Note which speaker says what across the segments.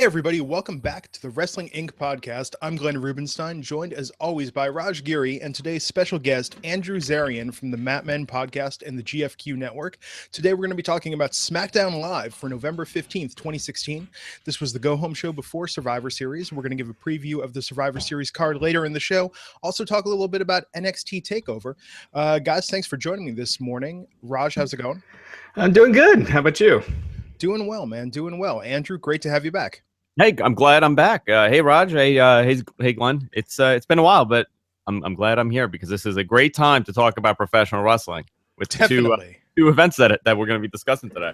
Speaker 1: Hey everybody, welcome back to the Wrestling Inc. podcast. I'm Glenn Rubenstein, joined as always by Raj Giri and today's special guest, Andrew Zarian from the Mat Men podcast and the GFQ network. Today we're going to be talking about SmackDown Live for November 15th, 2016. This was the go-home show before Survivor Series. We're going to give a preview of the Survivor Series card later in the show. Also talk a little bit about NXT TakeOver. Guys, thanks for joining me this morning. Raj, how's it going?
Speaker 2: I'm doing good. How about you?
Speaker 1: Doing well, man. Doing well. Andrew, great to have you back.
Speaker 3: Hey, I'm glad I'm back. Hey, Raj. Hey, Glenn. It's been a while, but I'm glad I'm here because this is a great time to talk about professional wrestling with two events that we're going to be discussing today.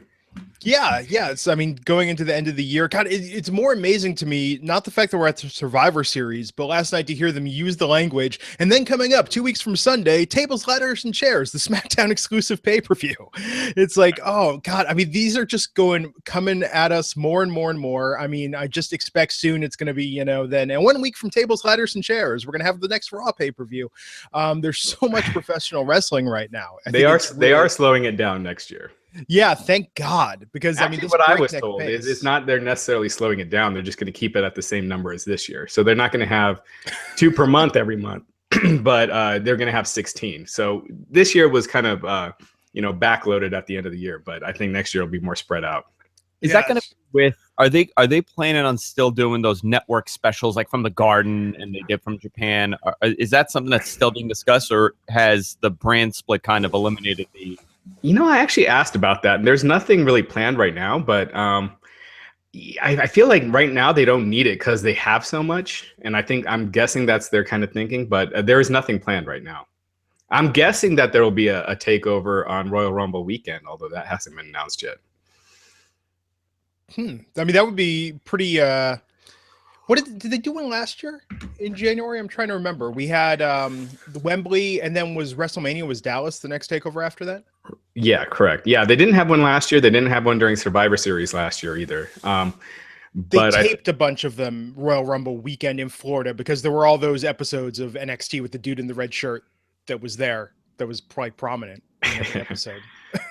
Speaker 1: Yeah. It's, going into the end of the year, God, it's more amazing to me, not the fact that we're at the Survivor Series, but last night to hear them use the language. And then coming up 2 weeks from Sunday, Tables, Ladders, and Chairs, the SmackDown exclusive pay-per-view. It's like, oh, God, these are just coming at us more and more and more. I just expect soon it's going to be, then. And 1 week from Tables, Ladders, and Chairs, we're going to have the next Raw pay-per-view. There's so much professional wrestling right now.
Speaker 2: They are slowing it down next year.
Speaker 1: Yeah, thank God. Because
Speaker 2: Actually, what I was told is it's not they're necessarily slowing it down. They're just going to keep it at the same number as this year. So they're not going to have 2 per month every month, but they're going to have 16. So this year was kind of backloaded at the end of the year, but I think next year will be more spread out.
Speaker 3: Is that going to be with? Are they planning on still doing those network specials like from the Garden and they did from Japan? Is that something that's still being discussed, or has the brand split kind of eliminated the?
Speaker 2: I actually asked about that, and there's nothing really planned right now, but I feel like right now they don't need it because they have so much, and I'm guessing that's their kind of thinking, but there is nothing planned right now. I'm guessing that there will be a takeover on Royal Rumble weekend, although that hasn't been announced yet.
Speaker 1: That would be pretty... What did they do one last year in January? I'm trying to remember. We had the Wembley, and then WrestleMania was Dallas the next takeover after that?
Speaker 2: Yeah, correct. Yeah, they didn't have one last year. They didn't have one during Survivor Series last year either.
Speaker 1: They taped a bunch of them Royal Rumble weekend in Florida because there were all those episodes of NXT with the dude in the red shirt that was there. That was probably prominent in every episode.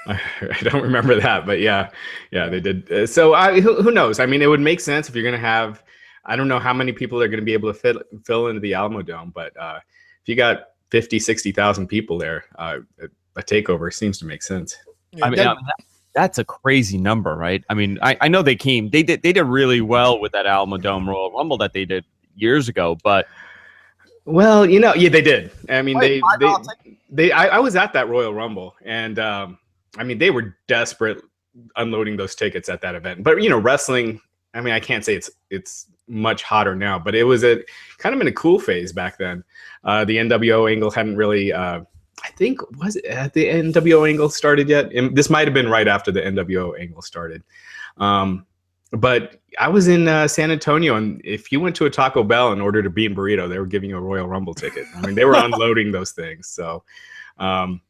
Speaker 2: I don't remember that, but yeah, they did. So who knows? It would make sense if you're going to have... I don't know how many people are going to be able to fill into the Alamo Dome, but if you got 50, 60,000 people there, a takeover seems to make sense.
Speaker 3: That's a crazy number, right? I know they did really well with that Alamo Dome Royal Rumble that they did years ago, but
Speaker 2: they did. I was at that Royal Rumble, and they were desperate unloading those tickets at that event. But wrestling, I can't say it's much hotter now, but it was kind of in a cool phase back then. The NWO angle hadn't really, was it at the NWO angle started yet? And this might have been right after the NWO angle started. But I was in San Antonio, and if you went to a Taco Bell and ordered a bean burrito, they were giving you a Royal Rumble ticket. They were unloading those things. So, again,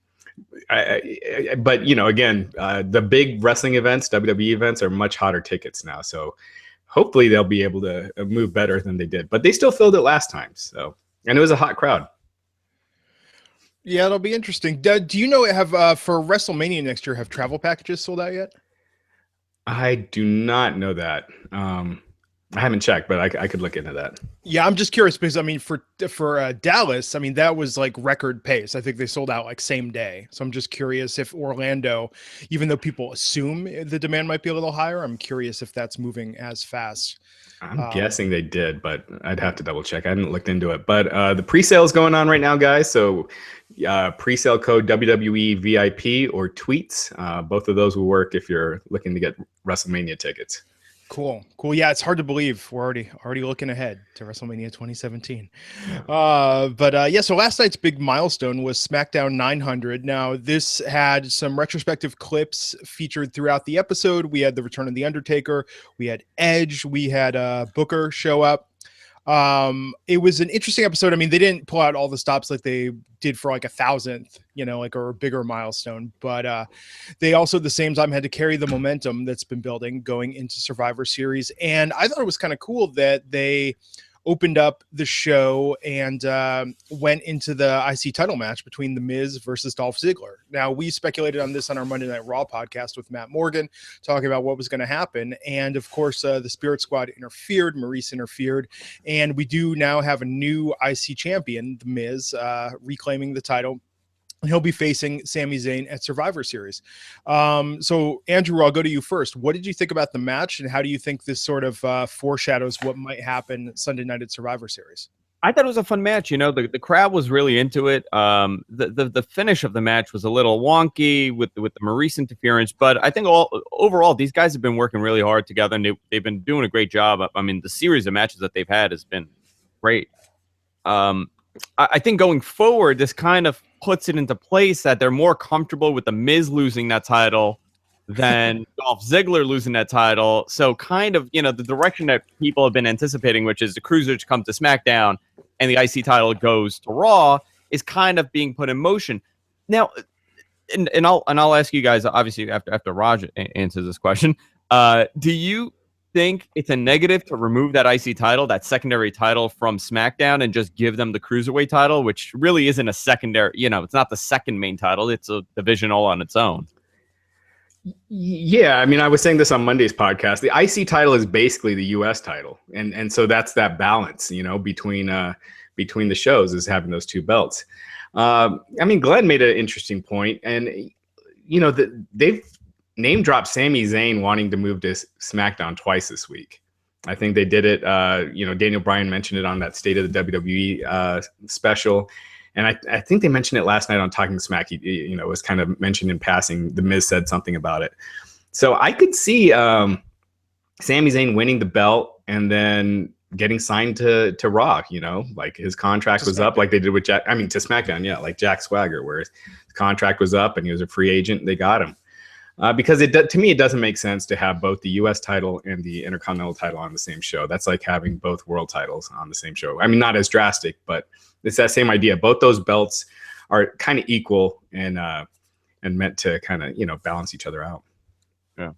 Speaker 2: the big wrestling events, WWE events, are much hotter tickets now. So hopefully they'll be able to move better than they did, but they still filled it last time. So, and it was a hot crowd.
Speaker 1: Yeah, it'll be interesting. Do you know for WrestleMania next year, have travel packages sold out yet?
Speaker 2: I do not know that. I haven't checked, but I could look into that. Yeah,
Speaker 1: I'm just curious because for Dallas, that was like record pace. I think they sold out like same day. So I'm just curious if Orlando, even though people assume the demand might be a little higher, I'm curious if that's moving as fast.
Speaker 2: I'm guessing they did, but I'd have to double check. I hadn't looked into it. But the pre-sale is going on right now, guys. So pre-sale code WWE VIP or tweets. Both of those will work if you're looking to get WrestleMania tickets.
Speaker 1: Cool. Yeah, it's hard to believe we're already looking ahead to WrestleMania 2017. So last night's big milestone was SmackDown 900. Now, this had some retrospective clips featured throughout the episode. We had the return of the Undertaker, we had Edge, we had Booker show up. It was an interesting episode. They didn't pull out all the stops like they did for like 1,000th, or a bigger milestone, but they also at the same time had to carry the momentum that's been building going into Survivor Series. And I thought it was kind of cool that they opened up the show and went into the IC title match between The Miz versus Dolph Ziggler. Now, we speculated on this on our Monday Night Raw podcast with Matt Morgan, talking about what was going to happen. And of course, the Spirit Squad interfered, Maurice interfered, and we do now have a new IC champion, The Miz, reclaiming the title. And he'll be facing Sami Zayn at Survivor Series. So, Andrew, I'll go to you first. What did you think about the match, and how do you think this sort of foreshadows what might happen Sunday night at Survivor Series?
Speaker 3: I thought it was a fun match. You know, the crowd was really into it. The finish of the match was a little wonky with the Maurice interference, but I think overall these guys have been working really hard together, and they've been doing a great job. I mean, the series of matches that they've had has been great. I think going forward, this kind of puts it into place that they're more comfortable with the Miz losing that title than Dolph Ziggler losing that title. So kind of, you know, the direction that people have been anticipating, which is the Cruisers come to SmackDown and the IC title goes to Raw, is kind of being put in motion. Now, and I'll ask you guys, obviously, after Raj answers this question, do you think it's a negative to remove that IC title, that secondary title, from SmackDown and just give them the Cruiserweight title, which really isn't a secondary, you know, it's not the second main title, it's a division all on its own?
Speaker 2: Yeah, I mean, I was saying this on Monday's podcast. The IC title is basically the US title. And so that's that balance, you know, between the shows, is having those two belts. I mean, Glenn made an interesting point, and you know, they've name dropped Sami Zayn wanting to move to SmackDown twice this week. I think they did it. You know, Daniel Bryan mentioned it on that State of the WWE special. And I think they mentioned it last night on Talking Smack. You know, it was kind of mentioned in passing. The Miz said something about it. So I could see Sami Zayn winning the belt and then getting signed to Raw, you know, like his contract was up, like they did with to SmackDown. Yeah. Like Jack Swagger, where his contract was up and he was a free agent. They got him. Because to me, it doesn't make sense to have both the U.S. title and the Intercontinental title on the same show. That's like having both world titles on the same show. I mean, not as drastic, but it's that same idea. Both those belts are kind of equal and meant to kind of, you know, balance each other out.
Speaker 3: Yeah.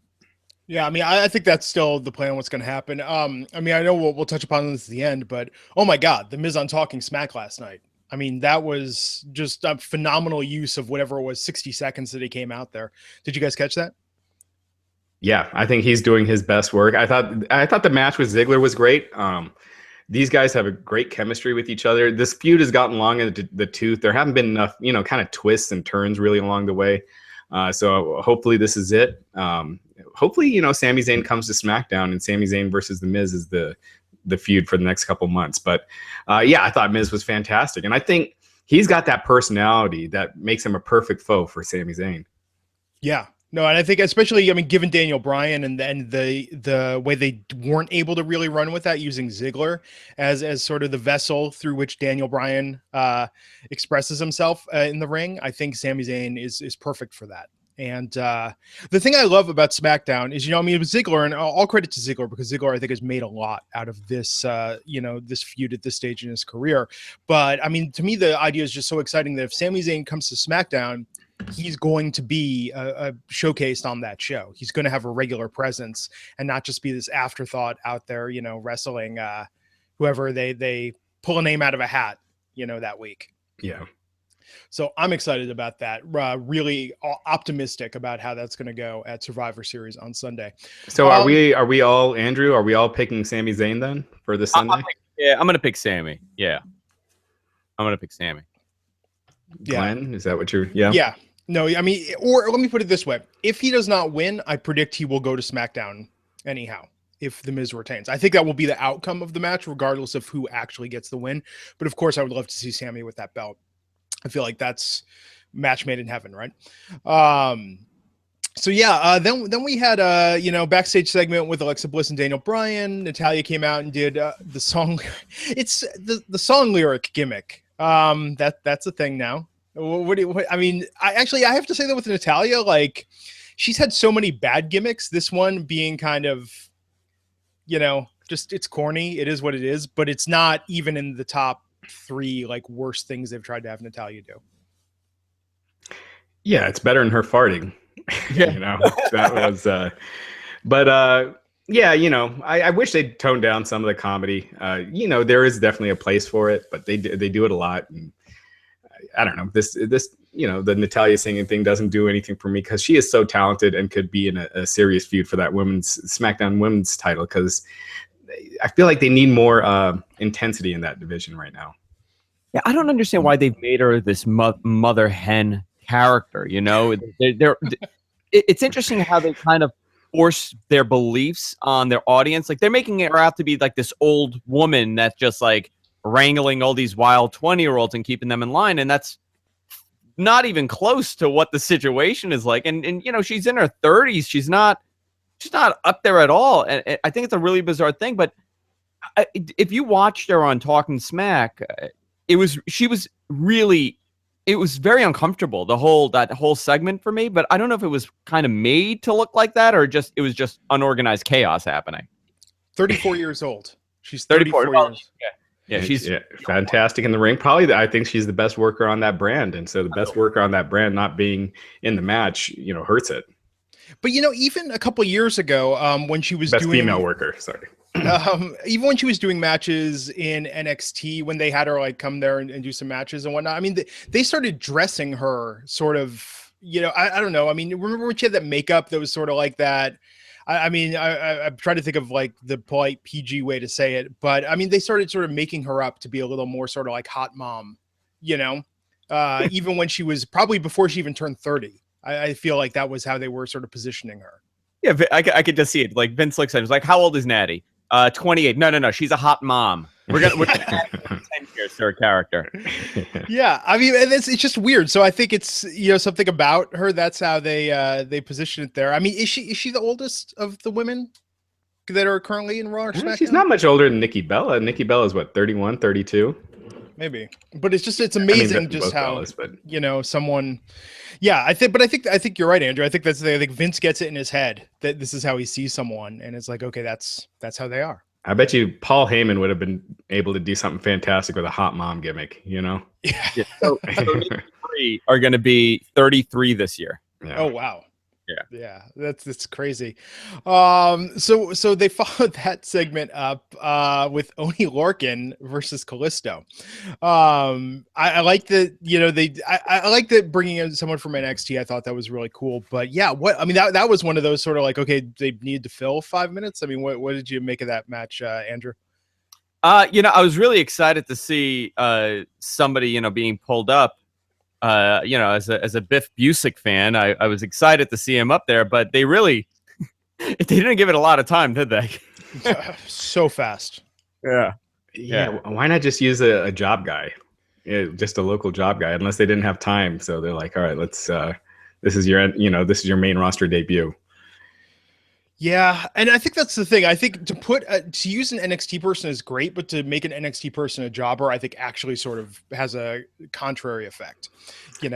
Speaker 1: Yeah, I mean, I think that's still the plan. What's going to happen? I mean, I know we'll touch upon this at the end, but oh my God, the Miz on Talking Smack last night. I mean, that was just a phenomenal use of whatever it was, 60 seconds that he came out there. Did you guys catch that?
Speaker 2: Yeah, I think he's doing his best work. I thought the match with Ziggler was great. These guys have a great chemistry with each other. This feud has gotten long in the tooth. There haven't been enough, you know, kind of twists and turns really along the way. So hopefully this is it. Hopefully, you know, Sami Zayn comes to SmackDown and Sami Zayn versus The Miz is the feud for the next couple months. But yeah, I thought Miz was fantastic. And I think he's got that personality that makes him a perfect foe for Sami Zayn.
Speaker 1: Yeah. No, and I think especially, I mean, given Daniel Bryan and then the way they weren't able to really run with that, using Ziggler as sort of the vessel through which Daniel Bryan expresses himself in the ring, I think Sami Zayn is perfect for that. And the thing I love about SmackDown is, you know, I mean, it was Ziggler, and all credit to Ziggler, because Ziggler, I think, has made a lot out of this, you know, this feud at this stage in his career. But I mean, to me, the idea is just so exciting that if Sami Zayn comes to SmackDown, he's going to be showcased on that show. He's going to have a regular presence and not just be this afterthought out there, you know, wrestling whoever they pull a name out of a hat, you know, that week.
Speaker 2: Yeah.
Speaker 1: So I'm excited about that. Really optimistic about how that's going to go at Survivor Series on Sunday.
Speaker 2: So are we all, Andrew, are we all picking Sami Zayn then for the Sunday?
Speaker 3: I'm going to pick Sami. Yeah. I'm going to pick Sami.
Speaker 2: Glenn, is that what you're, yeah?
Speaker 1: Yeah. No, I mean, or let me put it this way. If he does not win, I predict he will go to SmackDown anyhow, if The Miz retains. I think that will be the outcome of the match, regardless of who actually gets the win. But of course, I would love to see Sami with that belt. I feel like that's match made in heaven, right? So yeah, then we had you know, backstage segment with Alexa Bliss and Daniel Bryan. Natalya came out and did the song. It's the song lyric gimmick. That's a thing now. What I mean, I have to say that with Natalya, like, she's had so many bad gimmicks. This one being kind of, you know, just, it's corny. It is what it is, but it's not even in the top 3 like worst things they've tried to have Natalya do.
Speaker 2: Yeah, it's better than her farting.
Speaker 3: Yeah.
Speaker 2: You know, that was but Yeah, I wish they'd tone down some of the comedy. There is definitely a place for it, but they do it a lot. And I don't know. This the Natalya singing thing doesn't do anything for me because she is so talented and could be in a serious feud for that SmackDown women's title, because I feel like they need more intensity in that division right now.
Speaker 3: Yeah, I don't understand why they've made her this mother hen character. It's interesting how they kind of force their beliefs on their audience. Like, they're making her out to be like this old woman that's just like wrangling all these wild 20-year-olds and keeping them in line, and that's not even close to what the situation is like. And she's in her 30s. She's not up there at all. And I think it's a really bizarre thing. But if you watched her on Talking Smack, it was very uncomfortable, that whole segment for me. But I don't know if it was kind of made to look like that, or it was just unorganized chaos happening.
Speaker 1: 34 years old. She's 34 years.
Speaker 2: Yeah, she's fantastic in the ring. Probably, I think she's the best worker on that brand. And so the best worker on that brand not being in the match, hurts it.
Speaker 1: But, even a couple of years ago, when she was
Speaker 2: best female worker, sorry.
Speaker 1: Even when she was doing matches in NXT, when they had her like come there and do some matches and whatnot, I mean, they started dressing her sort of, I don't know. I mean, remember when she had that makeup that was sort of like that? I'm trying to think of like the polite PG way to say it, but I mean, they started sort of making her up to be a little more sort of like hot mom, even when she was probably before she even turned 30. I feel like that was how they were sort of positioning her.
Speaker 3: Yeah, I could just see it. Like Vince looks at him, he's like, "How old is Natty?" 28. No. She's a hot mom. We're gonna add 10 years to her character.
Speaker 1: Yeah, I mean, it's just weird. So I think it's something about her. That's how they position it there. I mean, is she the oldest of the women that are currently in Raw or SmackDown?
Speaker 2: She's not much older than Nikki Bella. Nikki Bella is what, 31, 32?
Speaker 1: Maybe, but it's amazing just how someone. Yeah, I think you're right, Andrew. I think I think Vince gets it in his head that this is how he sees someone, and it's like, okay, that's how they are.
Speaker 2: I bet you Paul Heyman would have been able to do something fantastic with a hot mom gimmick, Yeah.
Speaker 3: So three are going to be 33 this year.
Speaker 1: Yeah. Oh wow.
Speaker 3: Yeah,
Speaker 1: that's crazy. So they followed that segment up with Oney Lorcan versus Kalisto. I like that. I like that bringing in someone from NXT. I thought that was really cool. But yeah, that was one of those sort of like, okay, they needed to fill 5 minutes. I mean, what did you make of that match, Andrew?
Speaker 3: I was really excited to see somebody being pulled up. As a Biff Busick fan, I was excited to see him up there, but they didn't give it a lot of time, did they?
Speaker 1: So fast.
Speaker 2: Yeah. Why not just use a job guy? Just a local job guy, unless they didn't have time. So they're like, all right, let's, this is your main roster debut.
Speaker 1: Yeah, and I think that's the thing. I think to use an NXT person is great, but to make an NXT person a jobber, I think actually sort of has a contrary effect.
Speaker 2: Then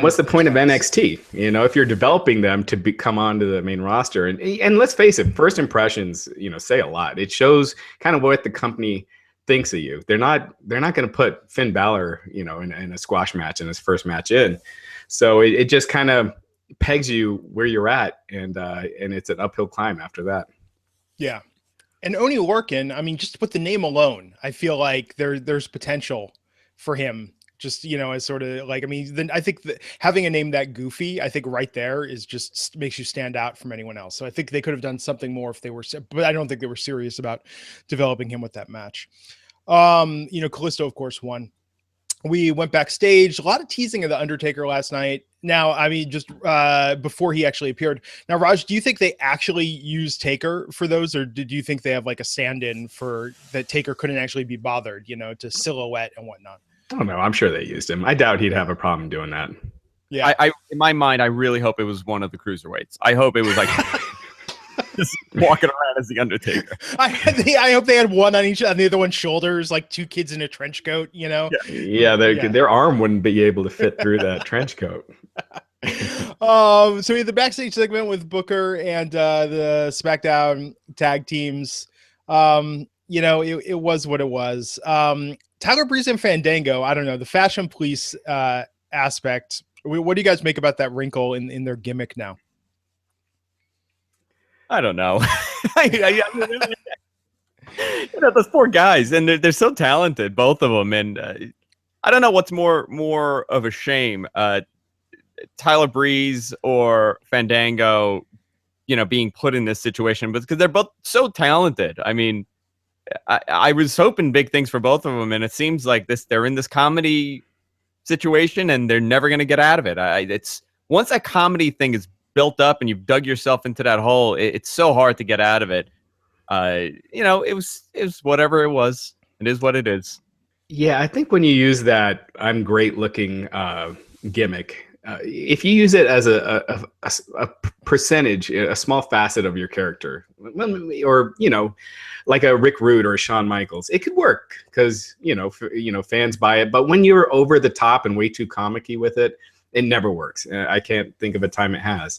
Speaker 2: what's the point of NXT? If you're developing them to come onto the main roster, and let's face it, first impressions, say a lot. It shows kind of what the company thinks of you. They're not going to put Finn Balor, in a squash match in his first match in. So it just kind of pegs you where you're at, and it's an uphill climb after that.
Speaker 1: Yeah. And Oney Lorcan, I mean, just with the name alone, I feel like there's potential for him. Just, as sort of like, I mean, then I think that having a name that goofy, I think right there is just makes you stand out from anyone else. So I think they could have done something more if they were, but I don't think they were serious about developing him with that match. Kalisto, of course, won. We went backstage, a lot of teasing of the Undertaker last night. Now, I mean, just before he actually appeared. Now, Raj, do you think they actually used Taker for those, or did you think they have like a stand-in for that Taker couldn't actually be bothered, to silhouette and whatnot?
Speaker 2: I don't know. I'm sure they used him. I doubt he'd have a problem doing that.
Speaker 3: Yeah. I in my mind, I really hope it was one of the cruiserweights. I hope it was like just walking around as the Undertaker.
Speaker 1: I hope they had one on the other one's shoulders, like two kids in a trench coat,
Speaker 2: Yeah, their arm wouldn't be able to fit through that trench coat.
Speaker 1: So we had the backstage segment with Booker and the SmackDown tag teams. It was what it was. Tyler Breeze and Fandango, I don't know, the fashion police aspect. What do you guys make about that wrinkle in their gimmick now?
Speaker 3: I don't know. Those poor guys, and they're so talented, both of them. And I don't know what's more of a shame, Tyler Breeze or Fandango, being put in this situation, but because they're both so talented. I mean, I was hoping big things for both of them, and it seems like they're in this comedy situation, and they're never going to get out of it. It's once that comedy thing is built up and you've dug yourself into that hole, it's so hard to get out of it. It was whatever it was. It is what it is.
Speaker 2: Yeah, I think when you use that "I'm great looking" gimmick, if you use it as a percentage, a small facet of your character, or like a Rick Rude or a Shawn Michaels, it could work because fans buy it. But when you're over the top and way too comic-y with it, it never works. I can't think of a time it has.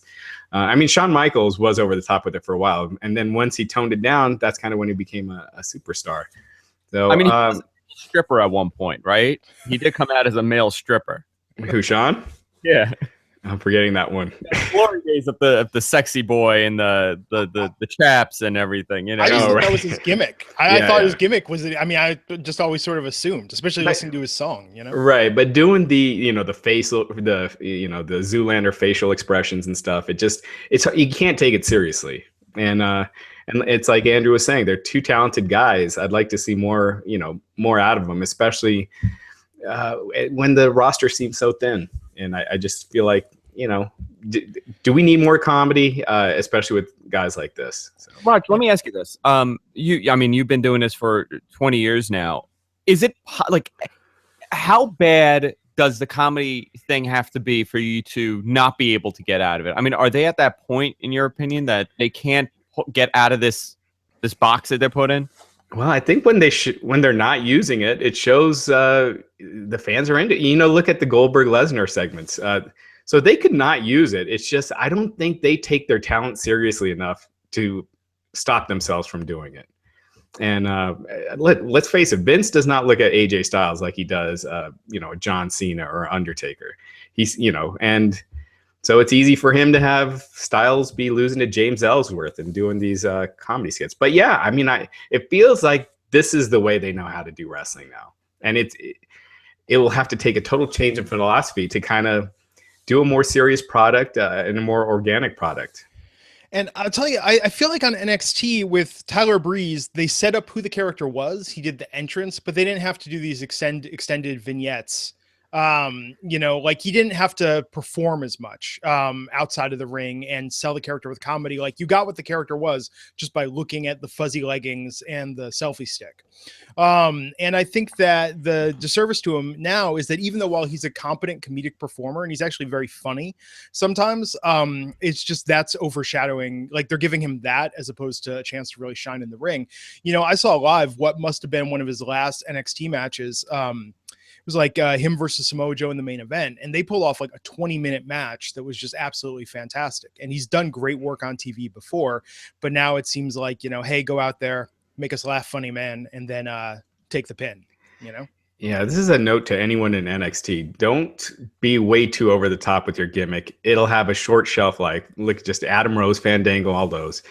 Speaker 2: I mean, Shawn Michaels was over the top with it for a while, and then once he toned it down, that's kind of when he became a superstar. So,
Speaker 3: I mean, he was a stripper at one point, right? He did come out as a male stripper.
Speaker 2: Who, Shawn?
Speaker 3: Yeah,
Speaker 2: I'm forgetting that one.
Speaker 3: Glory days of the sexy boy and the chaps and everything.
Speaker 1: I just thought that was his gimmick. I thought his gimmick was. I mean, I just always sort of assumed, especially listening to his song.
Speaker 2: Right, but doing the the facial, the Zoolander facial expressions and stuff, it's you can't take it seriously. And it's like Andrew was saying, they're two talented guys. I'd like to see more out of them, especially when the roster seems so thin. And I just feel like, do we need more comedy, especially with guys like this? So.
Speaker 3: Mark, let me ask you this. You've been doing this for 20 years now. Is it how bad does the comedy thing have to be for you to not be able to get out of it? I mean, are they at that point, in your opinion, that they can't get out of this box that they're put in?
Speaker 2: Well, I think when they're not using it, it shows the fans are into it. Look at the Goldberg Lesnar segments. So they could not use it. It's just I don't think they take their talent seriously enough to stop themselves from doing it. And let's face it, Vince does not look at AJ Styles like he does, John Cena or Undertaker. He's, and so it's easy for him to have Styles be losing to James Ellsworth and doing these comedy skits. But yeah, I mean, it feels like this is the way they know how to do wrestling now. And it will have to take a total change in philosophy to kind of do a more serious product and a more organic product.
Speaker 1: And I'll tell you, I feel like on NXT with Tyler Breeze, they set up who the character was. He did the entrance, but they didn't have to do these extended vignettes. Like he didn't have to perform as much outside of the ring and sell the character with comedy. Like you got what the character was just by looking at the fuzzy leggings and the selfie stick. And I think that the disservice to him now is that even though while he's a competent comedic performer and he's actually very funny, sometimes it's just that's overshadowing, like they're giving him that as opposed to a chance to really shine in the ring. I saw live what must have been one of his last NXT matches. It was like him versus Samoa Joe in the main event, and they pulled off like a 20-minute match that was just absolutely fantastic. And he's done great work on TV before, but now it seems like, hey, go out there, make us laugh, funny man, and then take the pin,
Speaker 2: Yeah, this is a note to anyone in NXT. Don't be way too over the top with your gimmick. It'll have a short shelf life. Look, just Adam Rose, Fandango, all those.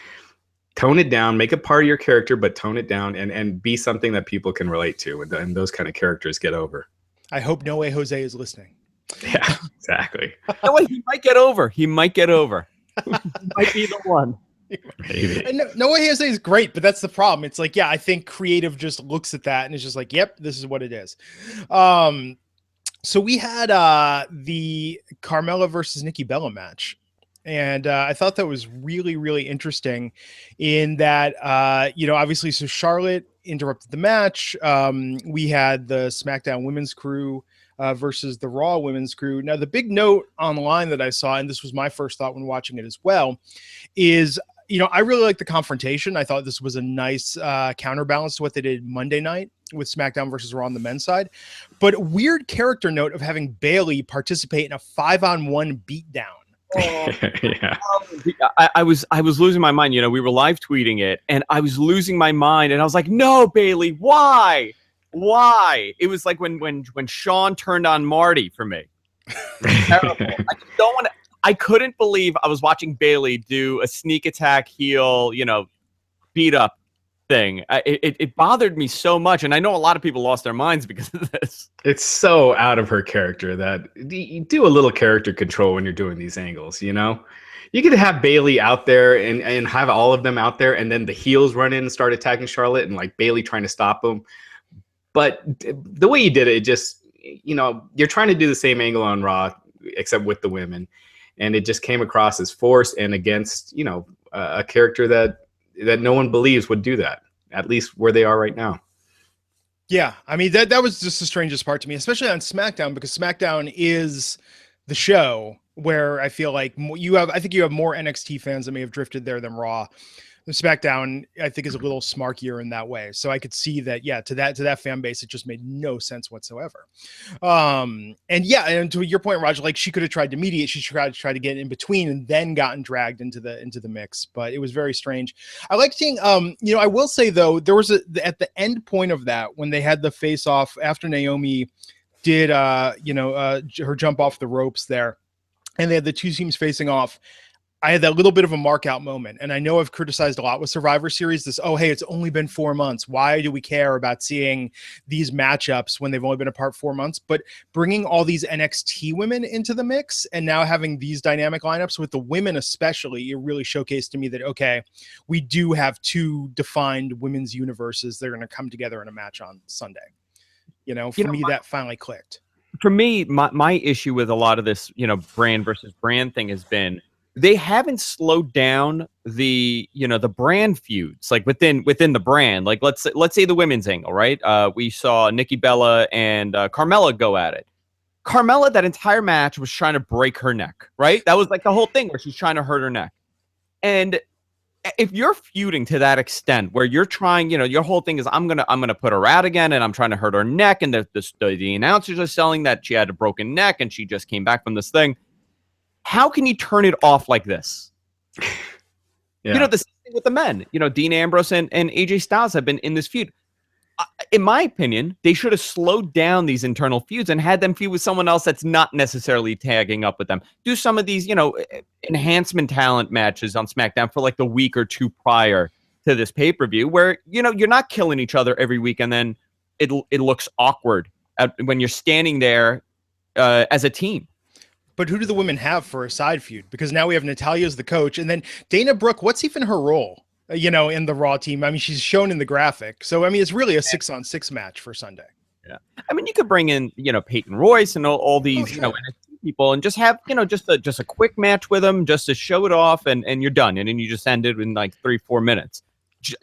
Speaker 2: Tone it down, make it part of your character, but tone it down and be something that people can relate to, and those kind of characters get over.
Speaker 1: I hope No Way Jose is listening.
Speaker 2: Yeah, exactly.
Speaker 3: No way, he might get over. He might be the one.
Speaker 2: Maybe.
Speaker 1: And No Way Jose is great, but that's the problem. It's like, yeah, I think creative just looks at that and it's just like, yep, this is what it is. So we had the Carmella versus Nikki Bella match. And I thought that was really, really interesting in that, obviously, so Charlotte interrupted the match. We had the SmackDown women's crew versus the Raw women's crew. Now, the big note online that I saw, and this was my first thought when watching it as well, is, I really like the confrontation. I thought this was a nice counterbalance to what they did Monday night with SmackDown versus Raw on the men's side. But weird character note of having Bayley participate in a 5-on-1 beatdown.
Speaker 2: Yeah.
Speaker 3: I was losing my mind. We were live tweeting it, and I was losing my mind, and I was like, "No, Bayley, why? It was like when Sean turned on Marty for me. Terrible. I couldn't believe I was watching Bayley do a sneak attack heel, beat up thing. It bothered me so much, and I know a lot of people lost their minds because of this.
Speaker 2: It's so out of her character that you do a little character control when you're doing these angles, you know? You could have Bailey out there and have all of them out there, and then the heels run in and start attacking Charlotte and like Bailey trying to stop them. But the way you did it just, you know, you're trying to do the same angle on Raw, except with the women. And it just came across as forced and against, you know, a character that no one believes would do that, at least where they are right now.
Speaker 1: Yeah, I mean, that was just the strangest part to me, especially on SmackDown, because SmackDown is the show where I feel like I think you have more NXT fans that may have drifted there than Raw. The SmackDown, I think, is a little smarkier in that way. So I could see that, yeah, to that fan base, it just made no sense whatsoever. And yeah, and to your point, Roger, like she could have tried to mediate, she tried to get in between and then gotten dragged into the mix, but it was very strange. I like seeing, you know, I will say though, there was at the end point of that, when they had the face off after Naomi did, you know, her jump off the ropes there, and they had the two teams facing off. I had that little bit of a mark out moment. And I know I've criticized a lot with Survivor Series this, oh, hey, it's only been 4 months. Why do we care about seeing these matchups when they've only been apart 4 months? But bringing all these NXT women into the mix and now having these dynamic lineups with the women, especially, it really showcased to me that, okay, we do have two defined women's universes that are going to come together in a match on Sunday. You know, for me, that finally clicked.
Speaker 3: For me, my issue with a lot of this, you know, brand versus brand thing has been, they haven't slowed down the, you know, the brand feuds, like within the brand. Like let's say the women's angle, right? We saw Nikki Bella and Carmella go at it. Carmella, that entire match was trying to break her neck, right? That was like the whole thing where she's trying to hurt her neck. And if you're feuding to that extent, where you're trying, you know, your whole thing is I'm gonna put her out again, and I'm trying to hurt her neck, and the announcers are selling that she had a broken neck and she just came back from this thing. How can you turn it off like this? Yeah. You know, the same thing with the men. You know, Dean Ambrose and AJ Styles have been in this feud. In my opinion, they should have slowed down these internal feuds and had them feud with someone else that's not necessarily tagging up with them. Do some of these, you know, enhancement talent matches on SmackDown for like the week or two prior to this pay-per-view, where, you know, you're not killing each other every week, and then it looks awkward when you're standing there as a team.
Speaker 1: But who do the women have for a side feud? Because now we have Natalya as the coach, and then Dana Brooke, what's even her role, you know, in the Raw team? I mean, she's shown in the graphic. So, I mean, it's really a 6-on-6 match for Sunday.
Speaker 3: Yeah. I mean, you could bring in, you know, Peyton Royce and all these, you know, NXT people, and just have, you know, just a quick match with them, just to show it off, and you're done. And then you just end it in like 3-4 minutes.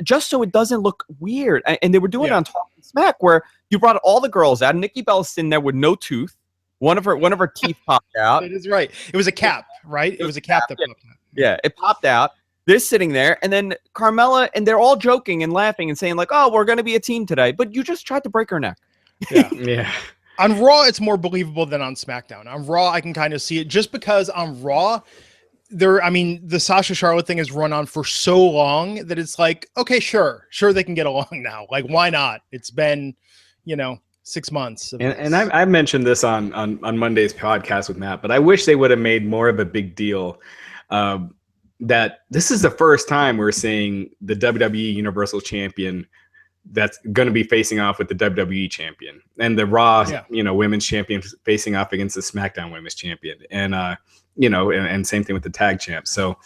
Speaker 3: Just so it doesn't look weird. And they were doing it on Talking Smack, where you brought all the girls out. Nikki Bella's sitting there with no tooth. One of her teeth popped out.
Speaker 1: That is right. It was a cap, right? It was a cap that popped out.
Speaker 3: Yeah, it popped out. They're sitting there, and then Carmella, and they're all joking and laughing and saying like, "Oh, we're going to be a team today," but you just tried to break her neck.
Speaker 1: Yeah,
Speaker 2: yeah.
Speaker 1: On Raw, it's more believable than on SmackDown. On Raw, I can kind of see it just because on Raw, I mean, the Sasha Charlotte thing has run on for so long that it's like, okay, sure, they can get along now. Like, why not? It's been, you know, 6 months.
Speaker 2: And I mentioned this on Monday's podcast with Matt, but I wish they would have made more of a big deal that this is the first time we're seeing the WWE Universal Champion that's going to be facing off with the WWE Champion, and the Raw, you know, Women's Champion facing off against the SmackDown Women's Champion, and you know, and same thing with the Tag Champ. So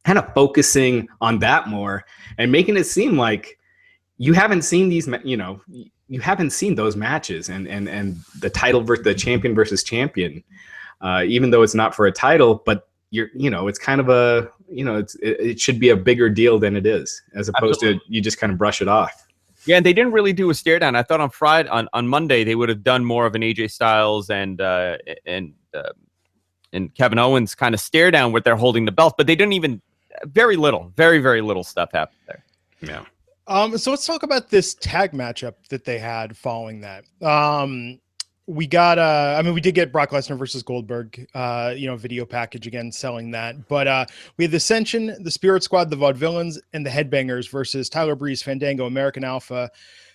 Speaker 2: kind of focusing on that more and making it seem like you haven't seen these, you know, you haven't seen those matches, and the title versus the champion versus champion, even though it's not for a title, but you know, it's kind of a, you know, it should be a bigger deal than it is, as opposed to you just kind of brush it off.
Speaker 3: Yeah, and they didn't really do a stare down. I thought on Monday they would have done more of an AJ Styles and Kevin Owens kind of stare down where they're holding the belt, but they didn't even, very little stuff happened there.
Speaker 2: Yeah.
Speaker 1: So let's talk about this tag matchup that they had following that. We got, I mean, we did get Brock Lesnar versus Goldberg, you know, video package again, selling that. But we had the Ascension, the Spirit Squad, the Vaudevillains, and the Headbangers versus Tyler Breeze, Fandango, American Alpha,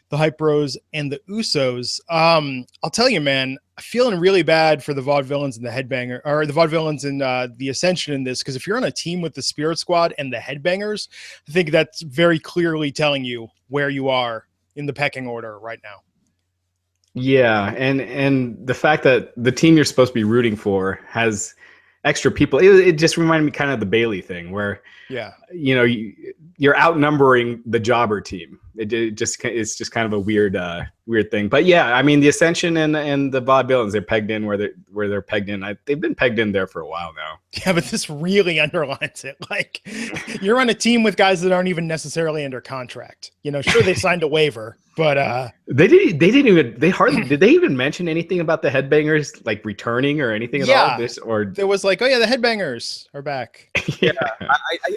Speaker 1: the Hype Bros, and the Usos. I'll tell you, man, feeling really bad for the Vaudevillains and the Headbanger, or the Vaudevillains and the Ascension in this, because if you're on a team with the Spirit Squad and the Headbangers, I think that's very clearly telling you where you are in the pecking order right now.
Speaker 2: Yeah, and the fact that the team you're supposed to be rooting for has extra people, it just reminded me kind of the Bailey thing, where you're outnumbering the jobber team. It's just kind of a weird thing. But yeah, I mean, the Ascension and the Vaudevillains, they're pegged in where they're pegged in. They've been pegged in there for a while now.
Speaker 1: Yeah, but this really underlines it. Like, you're on a team with guys that aren't even necessarily under contract. Sure, they signed a waiver, but
Speaker 2: did they even mention anything about the Headbangers like returning or anything at all? This, or
Speaker 1: there was like, oh yeah, the Headbangers are back.
Speaker 3: Yeah,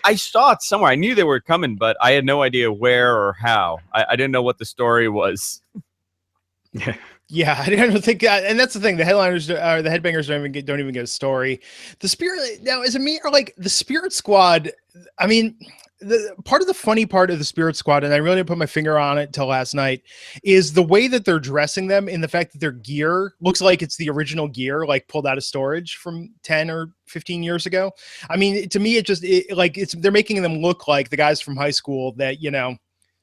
Speaker 3: I saw it somewhere. I knew they were coming, but I had no idea where or how. I didn't know what the story was.
Speaker 1: Yeah, I don't think, and that's the thing. The headliners, the Headbangers don't even get a story. The Spirit, now, is it me or like the Spirit Squad? I mean, the funny part of the Spirit Squad, and I really didn't put my finger on it till last night, is the way that they're dressing them, in the fact that their gear looks like it's the original gear, like pulled out of storage from 10 or 15 years ago. I mean, to me, they're making them look like the guys from high school that,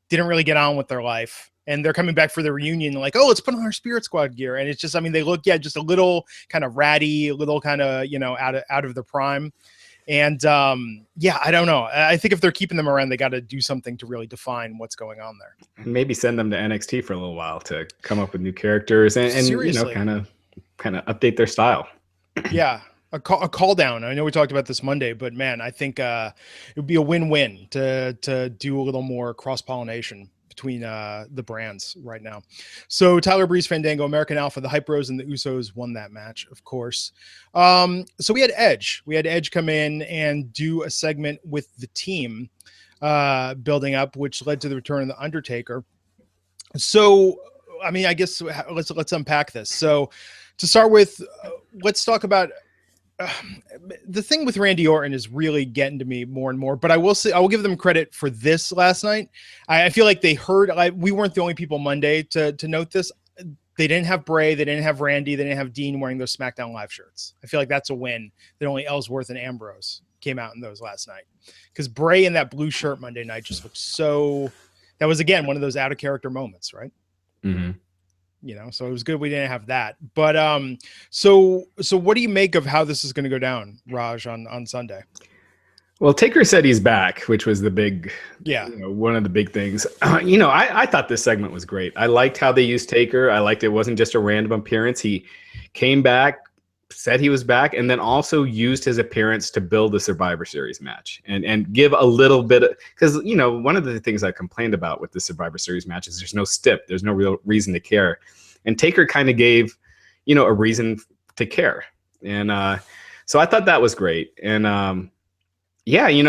Speaker 1: didn't really get on with their life. And they're coming back for the reunion, like, oh, let's put on our Spirit Squad gear. And it's just, I mean, they look, just a little kind of ratty, a little kind of, out of their prime. And I don't know. I think if they're keeping them around, they got to do something to really define what's going on there.
Speaker 2: And maybe send them to NXT for a little while to come up with new characters and kind of update their style. Yeah.
Speaker 1: A call down. I know we talked about this Monday, but man, I think it would be a win-win to do a little more cross-pollination between the brands right now. So Tyler Breeze, Fandango, American Alpha, the Hype Bros, and the Usos won that match, of course. So we had Edge. We had Edge come in and do a segment with the team building up, which led to the return of the Undertaker. So, I mean, I guess let's unpack this. So to start with, let's talk about the thing with Randy Orton is really getting to me more and more, but I will give them credit for this last night. I feel like they heard, we weren't the only people Monday to note this. They didn't have Bray, they didn't have Randy, they didn't have Dean wearing those SmackDown Live shirts. I feel like that's a win that only Ellsworth and Ambrose came out in those last night, because Bray in that blue shirt Monday night just looked so, that was again one of those out of character moments, right?
Speaker 2: Mm-hmm.
Speaker 1: So it was good we didn't have that. But so what do you make of how this is going to go down, Raj, on Sunday?
Speaker 2: Well, Taker said he's back, which was the big, one of the big things. I thought this segment was great. I liked how they used Taker. I liked it wasn't just a random appearance. He came back, said he was back, and then also used his appearance to build a Survivor Series match and give a little bit of, because one of the things I complained about with the Survivor Series match is there's no stip, there's no real reason to care, and Taker kind of gave a reason to care, and so I thought that was great. And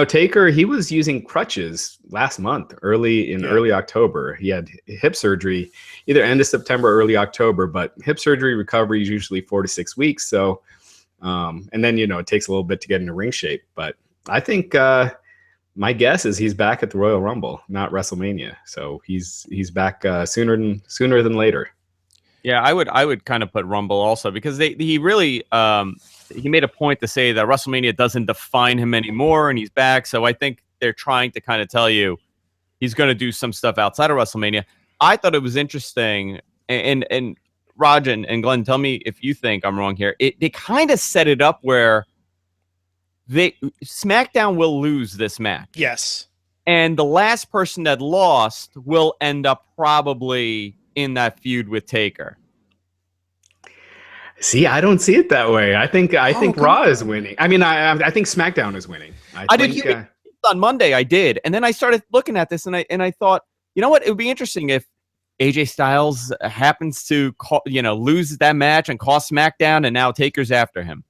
Speaker 2: Taker, he was using crutches last month, early October. He had hip surgery, either end of September, early October, but hip surgery recovery is usually 4 to 6 weeks. So, and then, it takes a little bit to get into ring shape, but I think, my guess is he's back at the Royal Rumble, not WrestleMania. So he's back, sooner than later.
Speaker 3: Yeah, I would kind of put Rumble also, because he really, he made a point to say that WrestleMania doesn't define him anymore, and he's back. So I think they're trying to kind of tell you he's going to do some stuff outside of WrestleMania. I thought it was interesting, and Raj and Glenn, tell me if you think I'm wrong here. They kind of set it up where SmackDown will lose this match.
Speaker 1: Yes.
Speaker 3: And the last person that lost will end up probably in that feud with Taker.
Speaker 2: See, I don't see it that way. I think Raw is winning. I mean, I think SmackDown is winning. I think,
Speaker 3: did. On Monday, I did, and then I started looking at this, and I thought, you know what? It would be interesting if AJ Styles happens to lose that match and cost SmackDown, and now Taker's after him.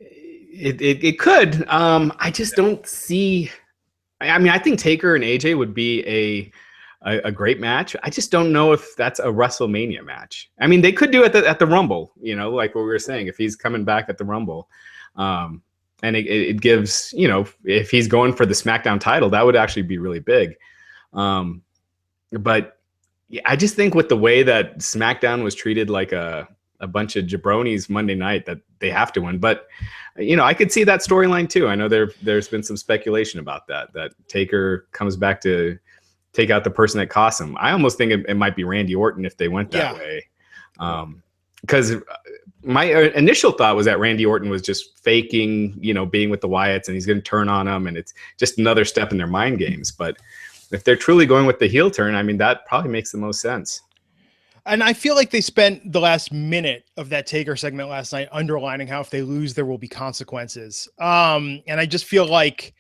Speaker 2: It could. I just don't see. I mean, I think Taker and AJ would be a great match. I just don't know if that's a WrestleMania match. I mean, they could do it at the Rumble, like what we were saying, if he's coming back at the Rumble. And it gives, if he's going for the SmackDown title, that would actually be really big. But I just think with the way that SmackDown was treated like a a bunch of jabronis Monday night that they have to win. But I could see that storyline too. I know there's been some speculation about that Taker comes back to take out the person that cost him. I almost think it might be Randy Orton if they went that way. Because my initial thought was that Randy Orton was just faking, being with the Wyatts, and he's going to turn on them, and it's just another step in their mind games. But if they're truly going with the heel turn, I mean, that probably makes the most sense.
Speaker 1: And I feel like they spent the last minute of that Taker segment last night underlining how if they lose, there will be consequences. And I just feel like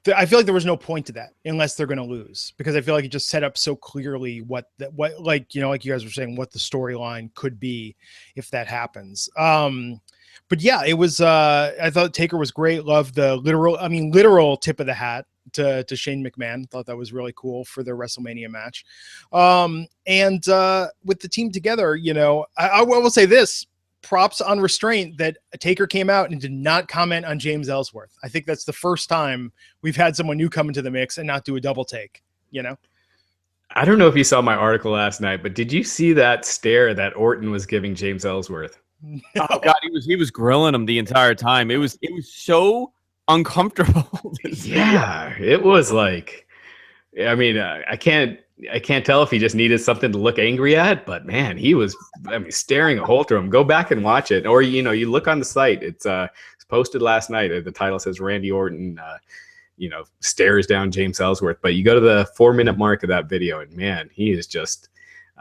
Speaker 1: there was no point to that unless they're going to lose, because I feel like it just set up so clearly like you guys were saying, what the storyline could be if that happens. But yeah, it was, I thought Taker was great. Loved the literal tip of the hat to Shane McMahon. Thought that was really cool for their WrestleMania match. And with the team together, I will say this, props on restraint that Taker came out and did not comment on James Ellsworth. I think that's the first time we've had someone new come into the mix and not do a double take,
Speaker 2: I don't know if you saw my article last night, but did you see that stare that Orton was giving James Ellsworth?
Speaker 1: No.
Speaker 3: Oh God, he was grilling him the entire time. It was so uncomfortable.
Speaker 2: Yeah, it was like, I mean, I can't tell if he just needed something to look angry at, but man, he was, staring a hole through him. Go back and watch it, or you look on the site. It's posted last night. The title says Randy Orton, stares down James Ellsworth. But you go to the 4-minute mark of that video, and man, he is just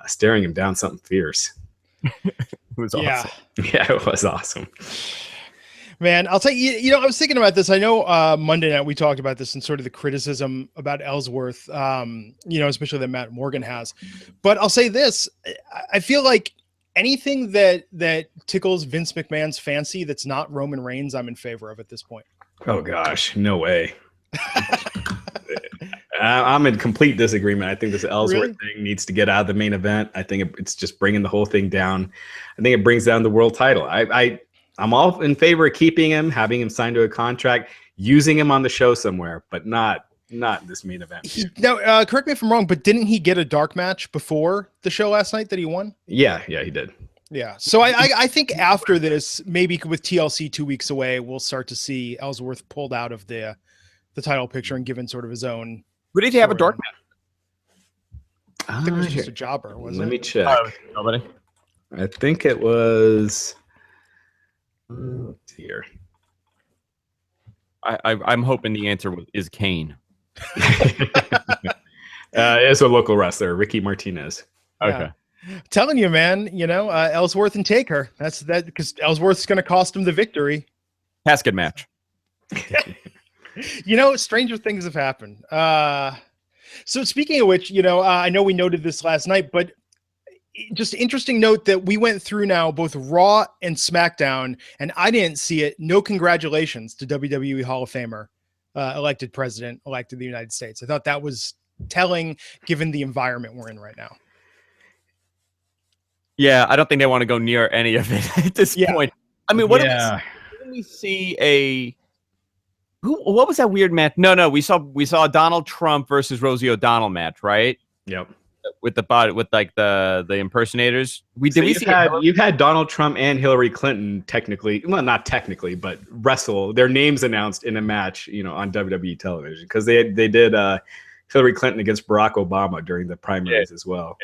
Speaker 2: staring him down something fierce.
Speaker 3: It was awesome.
Speaker 2: Yeah, it was awesome.
Speaker 1: Man, I'll tell you, I was thinking about this. I know Monday night we talked about this and sort of the criticism about Ellsworth, especially that Matt Morgan has. But I'll say this, I feel like anything that tickles Vince McMahon's fancy that's not Roman Reigns, I'm in favor of at this point.
Speaker 2: Oh, gosh, no way. I'm in complete disagreement. I think this Ellsworth thing needs to get out of the main event. I think it's just bringing the whole thing down. I think it brings down the world title. I'm all in favor of keeping him, having him signed to a contract, using him on the show somewhere, but not this main event.
Speaker 1: Now, correct me if I'm wrong, but didn't he get a dark match before the show last night that he won?
Speaker 2: Yeah, he did.
Speaker 1: Yeah. So I think after this, maybe with TLC 2 weeks away, we'll start to see Ellsworth pulled out of the title picture and given sort of his own.
Speaker 3: Who did he have a dark match?
Speaker 1: I think it was just a jobber, wasn't it?
Speaker 2: Let me check.
Speaker 3: Nobody.
Speaker 2: I think it was. Let's see here.
Speaker 3: I'm hoping the answer is Kane.
Speaker 2: It's a local wrestler, Ricky Martinez.
Speaker 3: Okay.
Speaker 1: Yeah. Telling you, man, Ellsworth and Taker. That's that, because Ellsworth's going to cost him the victory.
Speaker 3: Casket match.
Speaker 1: Stranger things have happened. So speaking of which, I know we noted this last night, but just interesting note that we went through now both Raw and SmackDown, and I didn't see it. No congratulations to WWE Hall of Famer, elected president, elected the United States. I thought that was telling given the environment we're in right now.
Speaker 3: Yeah, I don't think they want to go near any of it at this point. I mean, didn't we see what was that weird match? No, we saw a Donald Trump versus Rosie O'Donnell match, right?
Speaker 2: Yep.
Speaker 3: With the impersonators.
Speaker 2: You've had Donald Trump and Hillary Clinton not technically, but wrestle their names announced in a match, on WWE television, because they did Hillary Clinton against Barack Obama during the primaries as well.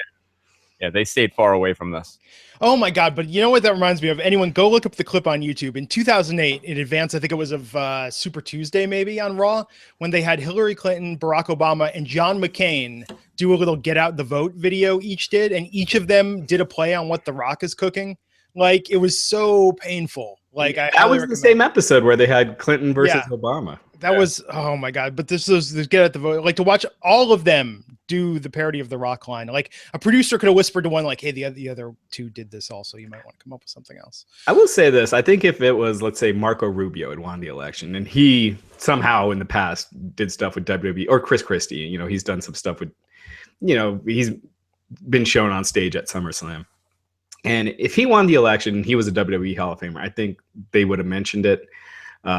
Speaker 3: Yeah, they stayed far away from this.
Speaker 1: Oh my God. But you know what that reminds me of? Anyone go look up the clip on YouTube. In 2008, in advance, I think it was of Super Tuesday, maybe on Raw, when they had Hillary Clinton, Barack Obama, and John McCain do a little get out the vote video each did. And each of them did a play on what The Rock is cooking. Like, it was so painful. Like,
Speaker 2: that was the same episode where they had Clinton versus Obama.
Speaker 1: That was, oh my God. But this was get out the vote. Like, to watch all of them do the parody of the Rock line. Like, a producer could have whispered to one, like, hey, the other two did this also. You might want to come up with something else.
Speaker 2: I will say this. I think if it was, let's say, Marco Rubio had won the election, and he somehow in the past did stuff with WWE, or Chris Christie, he's done some stuff with, he's been shown on stage at SummerSlam. And if he won the election, he was a WWE Hall of Famer, I think they would have mentioned it,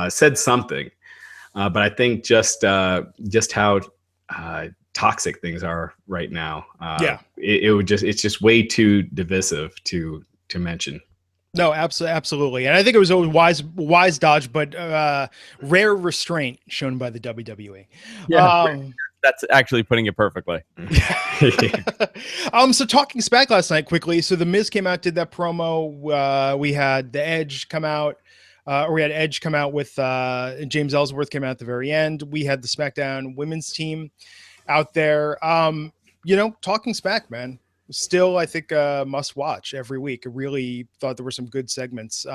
Speaker 2: said something. But I think just how toxic things are right now. It's just way too divisive to to mention.
Speaker 1: No, absolutely. And I think it was a wise dodge, but rare restraint shown by the WWE.
Speaker 3: Yeah, that's actually putting it perfectly.
Speaker 1: So talking Smack last night quickly. So the Miz came out, did that promo. We had the Edge come out, with James Ellsworth came out at the very end. We had the SmackDown women's team out there. Talking Smack, man. Still, I think must watch every week. I really thought there were some good segments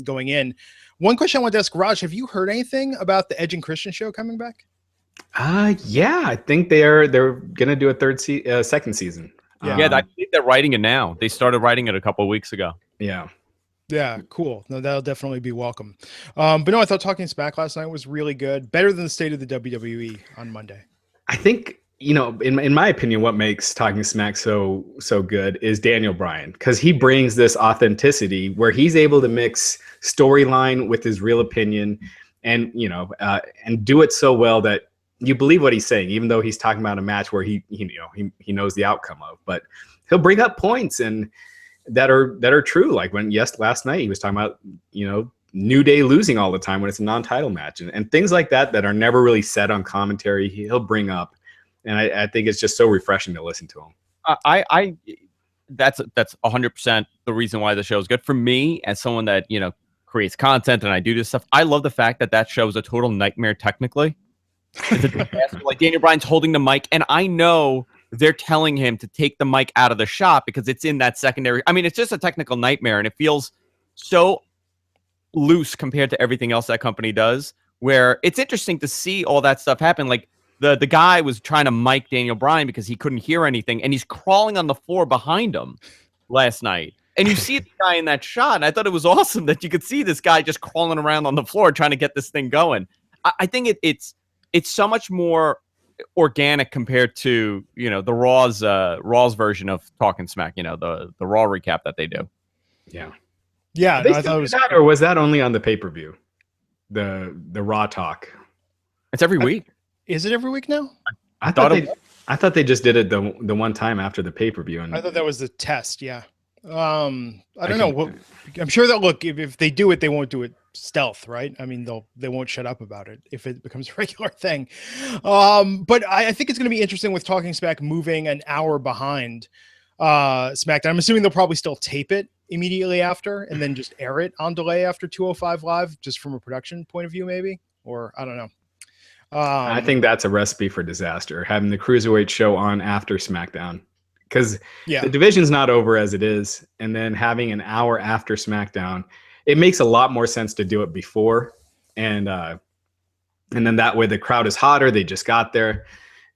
Speaker 1: going in. One question I wanted to ask Raj: have you heard anything about the Edge and Christian show coming back?
Speaker 2: Yeah, I think they're gonna do a second season.
Speaker 3: Yeah, I think they're writing it now. They started writing it a couple of weeks ago.
Speaker 1: Yeah, cool. No, that'll definitely be welcome. But no, I thought Talking Smack last night was really good. Better than the state of the WWE on Monday.
Speaker 2: I think, in my opinion, what makes Talking Smack so good is Daniel Bryan, because he brings this authenticity where he's able to mix storyline with his real opinion, and and do it so well that you believe what he's saying, even though he's talking about a match where he knows the outcome of. But he'll bring up points and that are true. Like last night he was talking about New Day losing all the time when it's a non-title match, and things like that are never really said on commentary. He'll bring up. And I think it's just so refreshing to listen to him.
Speaker 3: That's 100% the reason why the show is good for me as someone that creates content and I do this stuff. I love the fact that show is a total nightmare technically. It's a disaster. Like Daniel Bryan's holding the mic, and I know they're telling him to take the mic out of the shot because it's in that secondary. I mean, it's just a technical nightmare, and it feels so loose compared to everything else that company does. Where it's interesting to see all that stuff happen, like. The guy was trying to mic Daniel Bryan because he couldn't hear anything, and he's crawling on the floor behind him last night. And you see the guy in that shot, and I thought it was awesome that you could see this guy just crawling around on the floor trying to get this thing going. I think it's so much more organic compared to the Raw's version of Talking Smack. The Raw recap that they do.
Speaker 2: Yeah.
Speaker 1: No, I thought it was
Speaker 2: that, or was that only on the pay-per-view? The Raw talk.
Speaker 3: It's every week.
Speaker 1: Is it every week now?
Speaker 2: I thought they just did it the one time after the pay-per-view. And
Speaker 1: I thought that was the test. Yeah. I don't know. I'm sure that if they do it, they won't do it stealth, right? I mean, they won't shut up about it if it becomes a regular thing. But I think it's going to be interesting with Talking Smack moving an hour behind SmackDown. I'm assuming they'll probably still tape it immediately after and then just air it on delay after 205 Live, just from a production point of view, maybe, or I don't know.
Speaker 2: I think that's a recipe for disaster, having the Cruiserweight show on after SmackDown, because the division's not over as it is, and then having an hour after SmackDown, it makes a lot more sense to do it before, and then that way the crowd is hotter. They just got there,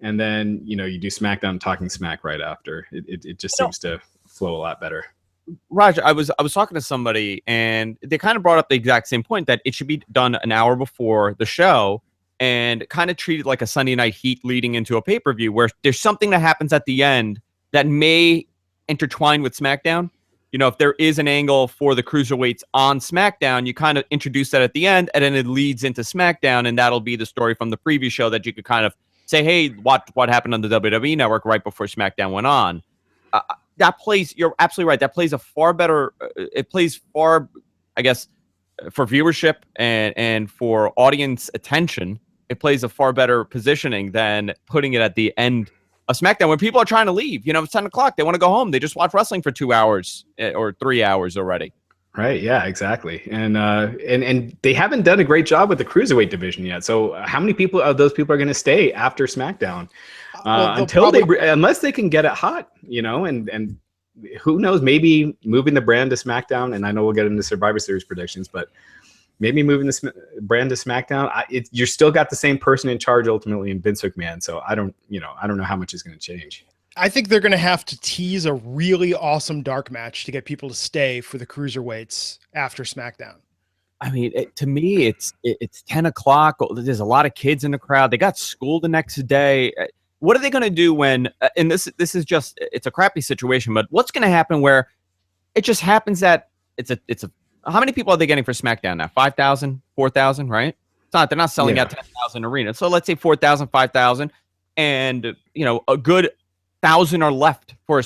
Speaker 2: and then you do SmackDown Talking Smack right after. It just seems to flow a lot better.
Speaker 3: Raj, I was talking to somebody, and they kind of brought up the exact same point that it should be done an hour before the show. And kind of treated like a Sunday Night Heat leading into a pay-per-view where there's something that happens at the end that may intertwine with SmackDown. If there is an angle for the cruiserweights on SmackDown, you kind of introduce that at the end, and then it leads into SmackDown, and that'll be the story from the previous show that you could kind of say, hey, what happened on the WWE Network right before SmackDown went on. That plays, you're absolutely right, that plays a far better, it plays far, I guess, for viewership and for audience attention, it plays a far better positioning than putting it at the end of SmackDown when people are trying to leave. It's 10 o'clock. They want to go home. They just watch wrestling for 2 hours or 3 hours already.
Speaker 2: Right. Yeah, exactly. And they haven't done a great job with the Cruiserweight division yet. So how many people of those people are going to stay after SmackDown unless they can get it hot, and who knows, maybe moving the brand to SmackDown. And I know we'll get into Survivor Series predictions, but maybe moving the brand to SmackDown, you're still got the same person in charge ultimately in Vince McMahon. So I don't know how much is going to change.
Speaker 1: I think they're going to have to tease a really awesome dark match to get people to stay for the cruiserweights after SmackDown.
Speaker 3: I mean, to me, it's 10 o'clock. There's a lot of kids in the crowd. They got school the next day. What are they going to do when, and this is just, it's a crappy situation, but what's going to happen where it just happens that it's a, how many people are they getting for SmackDown now? 5,000, 4,000, right? It's not, they're not selling out 10,000 arenas. So let's say 4,000, 5,000, and a good 1,000 are left for a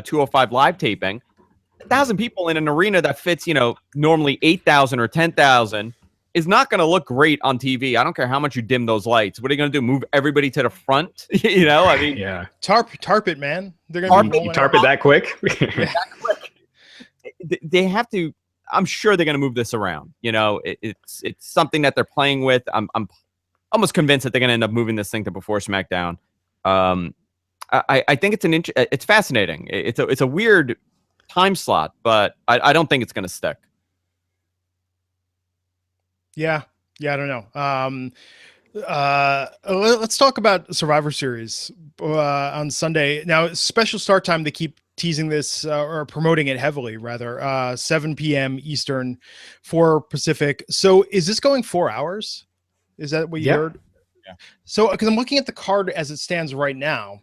Speaker 3: 205 Live taping. 1,000 people in an arena that fits, normally 8,000 or 10,000 is not going to look great on TV. I don't care how much you dim those lights. What are you going to do? Move everybody to the front? I mean,
Speaker 2: yeah,
Speaker 1: tarp it, man. They're going to
Speaker 2: tarp it that quick.
Speaker 1: Yeah.
Speaker 3: They have to. I'm sure they're going to move this around. It's something that they're playing with. I'm almost convinced that they're going to end up moving this thing to before SmackDown. I think it's fascinating. It's a weird time slot, but I don't think it's going to stick.
Speaker 1: Yeah, I don't know. Let's talk about Survivor Series on Sunday. Now, special start time. They keep teasing this or promoting it heavily, rather. 7 p.m. Eastern, 4 Pacific. So, is this going 4 hours? Is that what you heard?
Speaker 3: Yeah.
Speaker 1: So, because I'm looking at the card as it stands right now.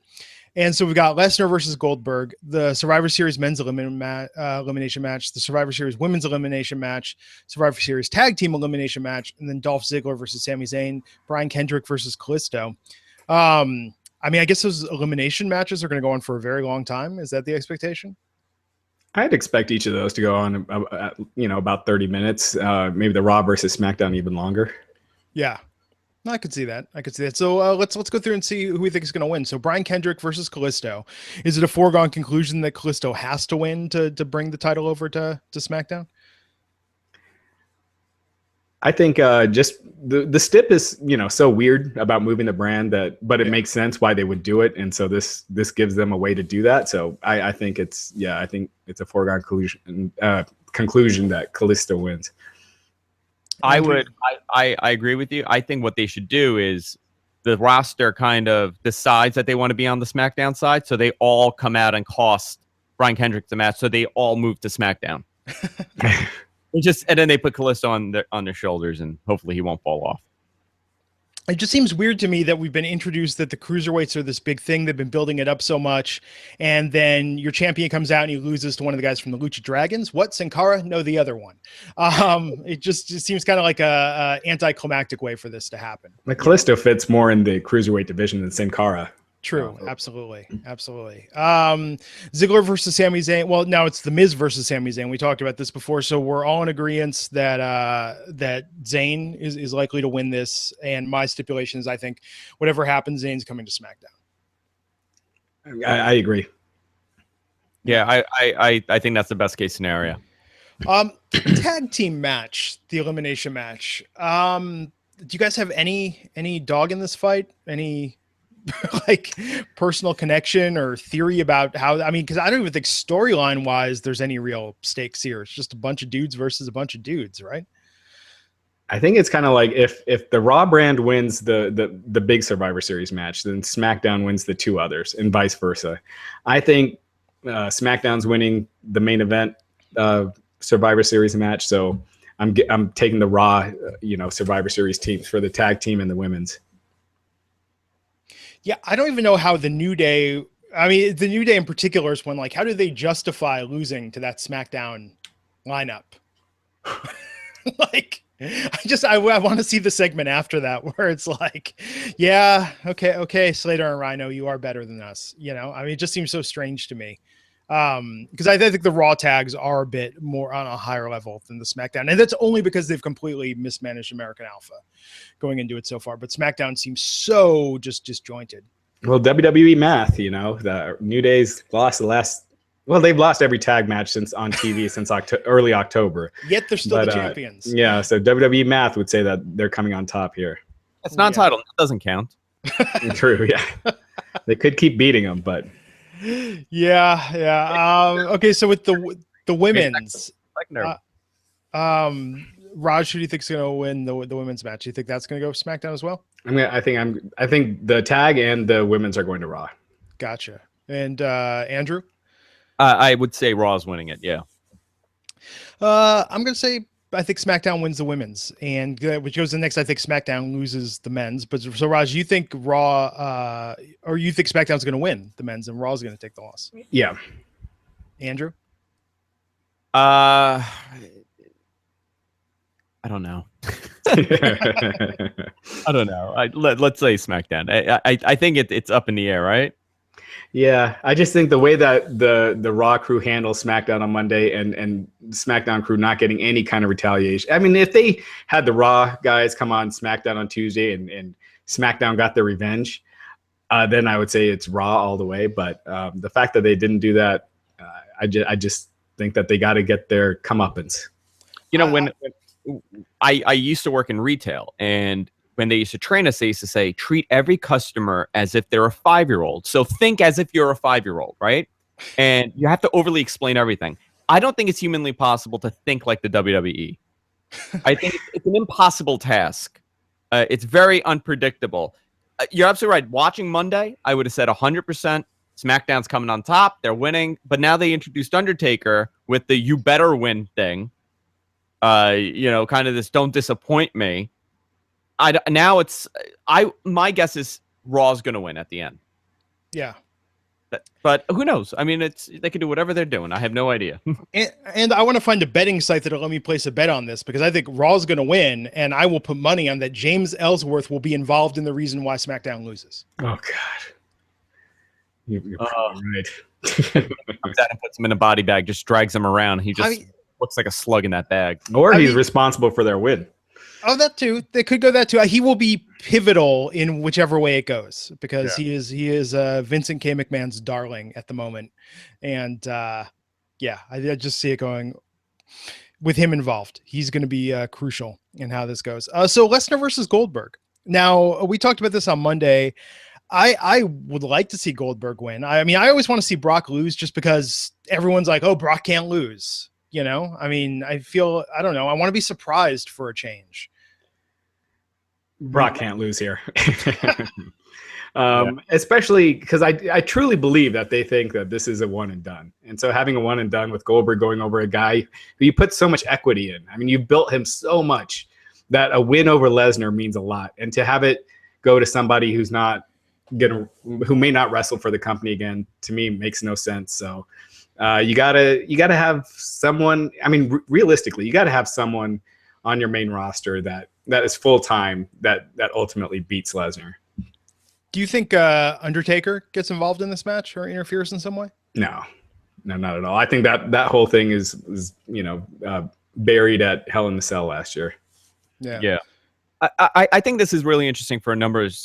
Speaker 1: And so we've got Lesnar versus Goldberg, the Survivor Series men's elimination match, the Survivor Series women's elimination match, Survivor Series tag team elimination match, and then Dolph Ziggler versus Sami Zayn, Brian Kendrick versus Kalisto. I guess those elimination matches are going to go on for a very long time. Is that the expectation?
Speaker 2: I'd expect each of those to go on, about 30 minutes. Maybe the Raw versus SmackDown even longer.
Speaker 1: Yeah. I could see that. So let's go through and see who we think is going to win. So Brian Kendrick versus Kalisto. Is it a foregone conclusion that Kalisto has to win to bring the title over to SmackDown?
Speaker 2: I think just the stip is so weird about moving the brand but it makes sense why they would do it, and so this gives them a way to do that. So I think it's a foregone conclusion that Kalisto wins.
Speaker 3: I agree with you. I think what they should do is the roster kind of decides that they want to be on the SmackDown side, so they all come out and cost Brian Kendrick the match, so they all move to SmackDown. And then they put Kalisto on their shoulders, and hopefully he won't fall off.
Speaker 1: It just seems weird to me that we've been introduced that the cruiserweights are this big thing. They've been building it up so much. And then your champion comes out and he loses to one of the guys from the Lucha Dragons. What? Sin Cara? No, the other one. It seems kind of like a anticlimactic way for this to happen.
Speaker 2: Like Kalisto fits more in the cruiserweight division than Sin Cara.
Speaker 1: True. Absolutely. Ziggler versus Sami Zayn. Well, now it's The Miz versus Sami Zayn. We talked about this before, so we're all in agreement that Zayn is likely to win this. And my stipulation is, I think whatever happens, Zayn's coming to SmackDown.
Speaker 2: I agree.
Speaker 3: Yeah, I think that's the best case scenario.
Speaker 1: Tag team match, the elimination match. Do you guys have any dog in this fight? Any like personal connection or theory about how? I mean, because I don't even think storyline wise there's any real stakes here. It's just a bunch of dudes versus a bunch of dudes, right?
Speaker 2: I think it's kind of like if the Raw brand wins the big Survivor Series match, then SmackDown wins the two others, and vice versa. I think SmackDown's winning the main event Survivor Series match, so I'm taking the Raw Survivor Series teams for the tag team and the women's.
Speaker 1: Yeah, I don't even know how the New Day. I mean, the New Day in particular is one. Like, how do they justify losing to that SmackDown lineup? Like, I want to see the segment after that where it's like, yeah, okay, Slater and Rhino, you are better than us. I mean, it just seems so strange to me. Because I think the Raw tags are a bit more on a higher level than the SmackDown, and that's only because they've completely mismanaged American Alpha going into it so far. But SmackDown seems so just disjointed.
Speaker 2: Well, WWE math, the New Day's lost they've lost every tag match since on TV since early October.
Speaker 1: Yet they're still the champions.
Speaker 2: Yeah, so WWE math would say that they're coming on top here.
Speaker 3: It's non-title. It doesn't count.
Speaker 2: True, yeah. They could keep beating them, but.
Speaker 1: Yeah. Okay, so with the women's, Raj, who do you think is going to win the women's match? Do you think that's going to go SmackDown as well?
Speaker 2: I think the tag and the women's are going to Raw.
Speaker 1: Gotcha. And Andrew,
Speaker 3: I would say Raw's winning it. Yeah.
Speaker 1: I'm going to say I think SmackDown wins the women's, and which goes the next. I think SmackDown loses the men's. But so Raj, you think Raw, or you think SmackDown's going to win the men's, and Raw's going to take the loss?
Speaker 2: Yeah.
Speaker 1: Andrew,
Speaker 3: I don't know. I don't know. Let's say SmackDown. I think it's up in the air, right?
Speaker 2: Yeah, I just think the way that the Raw crew handles SmackDown on Monday and SmackDown crew not getting any kind of retaliation. I mean, if they had the Raw guys come on SmackDown on Tuesday and SmackDown got their revenge, then I would say it's Raw all the way. But the fact that they didn't do that, I just think that they got to get their comeuppance.
Speaker 3: You know, when I used to work in retail, and when they used to train us, they used to say, treat every customer as if they're a 5-year-old. So think as if you're a 5-year-old, right? And you have to overly explain everything. I don't think it's humanly possible to think like the WWE. I think it's an impossible task. It's very unpredictable. You're absolutely right. Watching Monday, I would have said 100% SmackDown's coming on top. They're winning. But now they introduced Undertaker with the you better win thing. Kind of this don't disappoint me. My guess is Raw's going to win at the end.
Speaker 1: Yeah.
Speaker 3: But who knows? I mean, they can do whatever they're doing. I have no idea.
Speaker 1: and I want to find a betting site that'll let me place a bet on this, because I think Raw's going to win, and I will put money on that James Ellsworth will be involved in the reason why SmackDown loses.
Speaker 2: Oh, God. You're probably right.
Speaker 3: Comes out and puts him in a body bag, just drags him around. He just looks like a slug in that bag.
Speaker 2: Or he's responsible for their win.
Speaker 1: Oh, that too. They could go that too. He will be pivotal in whichever way it goes, because he is Vincent K. McMahon's darling at the moment, and I just see it going with him involved. He's going to be crucial in how this goes. So Lesnar versus Goldberg. Now, we talked about this on Monday. I would like to see Goldberg win. I mean, I always want to see Brock lose, just because everyone's like, oh, Brock can't lose. You know, I mean, I don't know. I want to be surprised for a change.
Speaker 2: Brock can't lose here. Especially because I truly believe that they think that this is a one and done. And so having a one and done with Goldberg going over a guy who you put so much equity in, I mean, you built him so much that a win over Lesnar means a lot. And to have it go to somebody who may not wrestle for the company again, to me makes no sense. So you gotta have someone. I mean, realistically, you gotta have someone on your main roster that is full time that ultimately beats Lesnar.
Speaker 1: Do you think Undertaker gets involved in this match or interferes in some way?
Speaker 2: No, not at all. I think that whole thing is buried at Hell in the Cell last year.
Speaker 3: Yeah. I think this is really interesting for a number of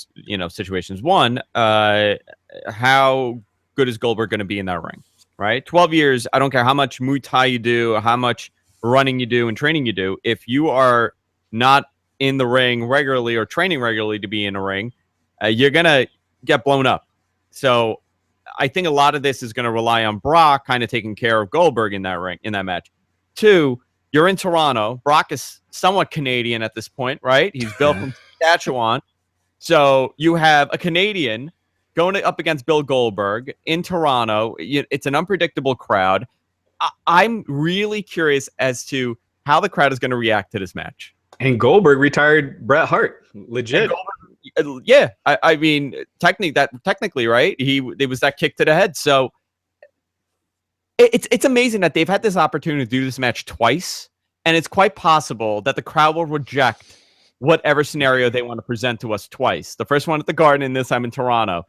Speaker 3: situations. One, how good is Goldberg going to be in that ring? Right, 12 years. I don't care how much Muay Thai you do, how much running you do, and training you do. If you are not in the ring regularly or training regularly to be in a ring, you're gonna get blown up. So I think a lot of this is going to rely on Brock kind of taking care of Goldberg in that match. Two, you're in Toronto. Brock is somewhat Canadian at this point, right? He's built from Saskatchewan. So you have a Canadian going up against Bill Goldberg in Toronto. It's an unpredictable crowd. I'm really curious as to how the crowd is going to react to this match.
Speaker 2: And Goldberg retired Bret Hart, legit.
Speaker 3: I mean, technically, right? It was that kick to the head. So it's amazing that they've had this opportunity to do this match twice, and it's quite possible that the crowd will reject whatever scenario they want to present to us twice. The first one at the Garden, and this time in Toronto.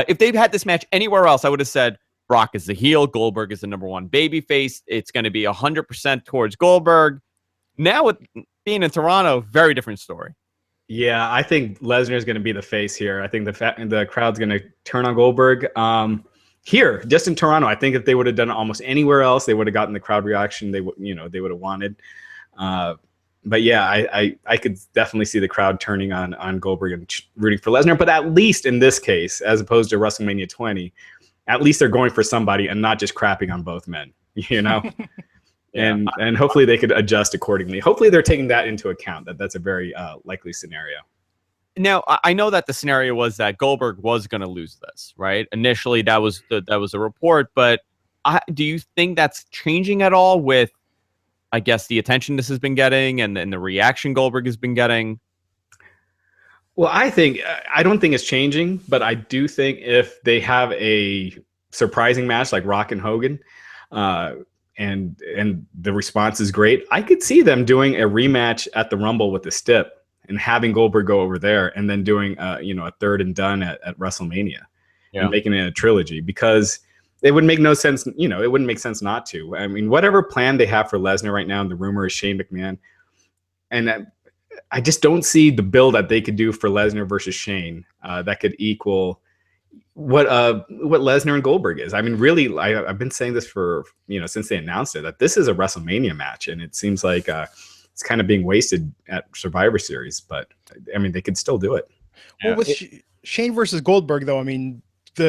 Speaker 3: If they've had this match anywhere else, I would have said Brock is the heel, Goldberg is the number one babyface. It's going to be 100% towards Goldberg. Now, with being in Toronto, very different story.
Speaker 2: Yeah, I think Lesnar is going to be the face here. I think the crowd's going to turn on Goldberg. Here, just in Toronto, I think if they would have done it almost anywhere else, they would have gotten the crowd reaction they would have wanted. But yeah, I could definitely see the crowd turning on Goldberg and rooting for Lesnar. But at least in this case, as opposed to WrestleMania 20, at least they're going for somebody and not just crapping on both men, And hopefully they could adjust accordingly. Hopefully they're taking that into account. That's a very likely scenario.
Speaker 3: Now, I know that the scenario was that Goldberg was going to lose this, right? Initially, that was a report. But do you think that's changing at all with, I guess, the attention this has been getting and the reaction Goldberg has been getting?
Speaker 2: Well, I don't think it's changing, but I do think if they have a surprising match like Rock and Hogan, and the response is great, I could see them doing a rematch at the Rumble with the Stip and having Goldberg go over there and then doing a third and done at WrestleMania. and making it a trilogy, because it would make no sense. You know, it wouldn't make sense not to. I mean, whatever plan they have for Lesnar right now, the rumor is Shane McMahon, and I just don't see the build that they could do for Lesnar versus Shane that could equal what Lesnar and Goldberg is. I mean, really, I've been saying this for, you know, since they announced it, that this is a WrestleMania match, and it seems like it's kind of being wasted at Survivor Series. But I mean, they could still do it.
Speaker 1: Well, with Shane versus Goldberg, though, I mean,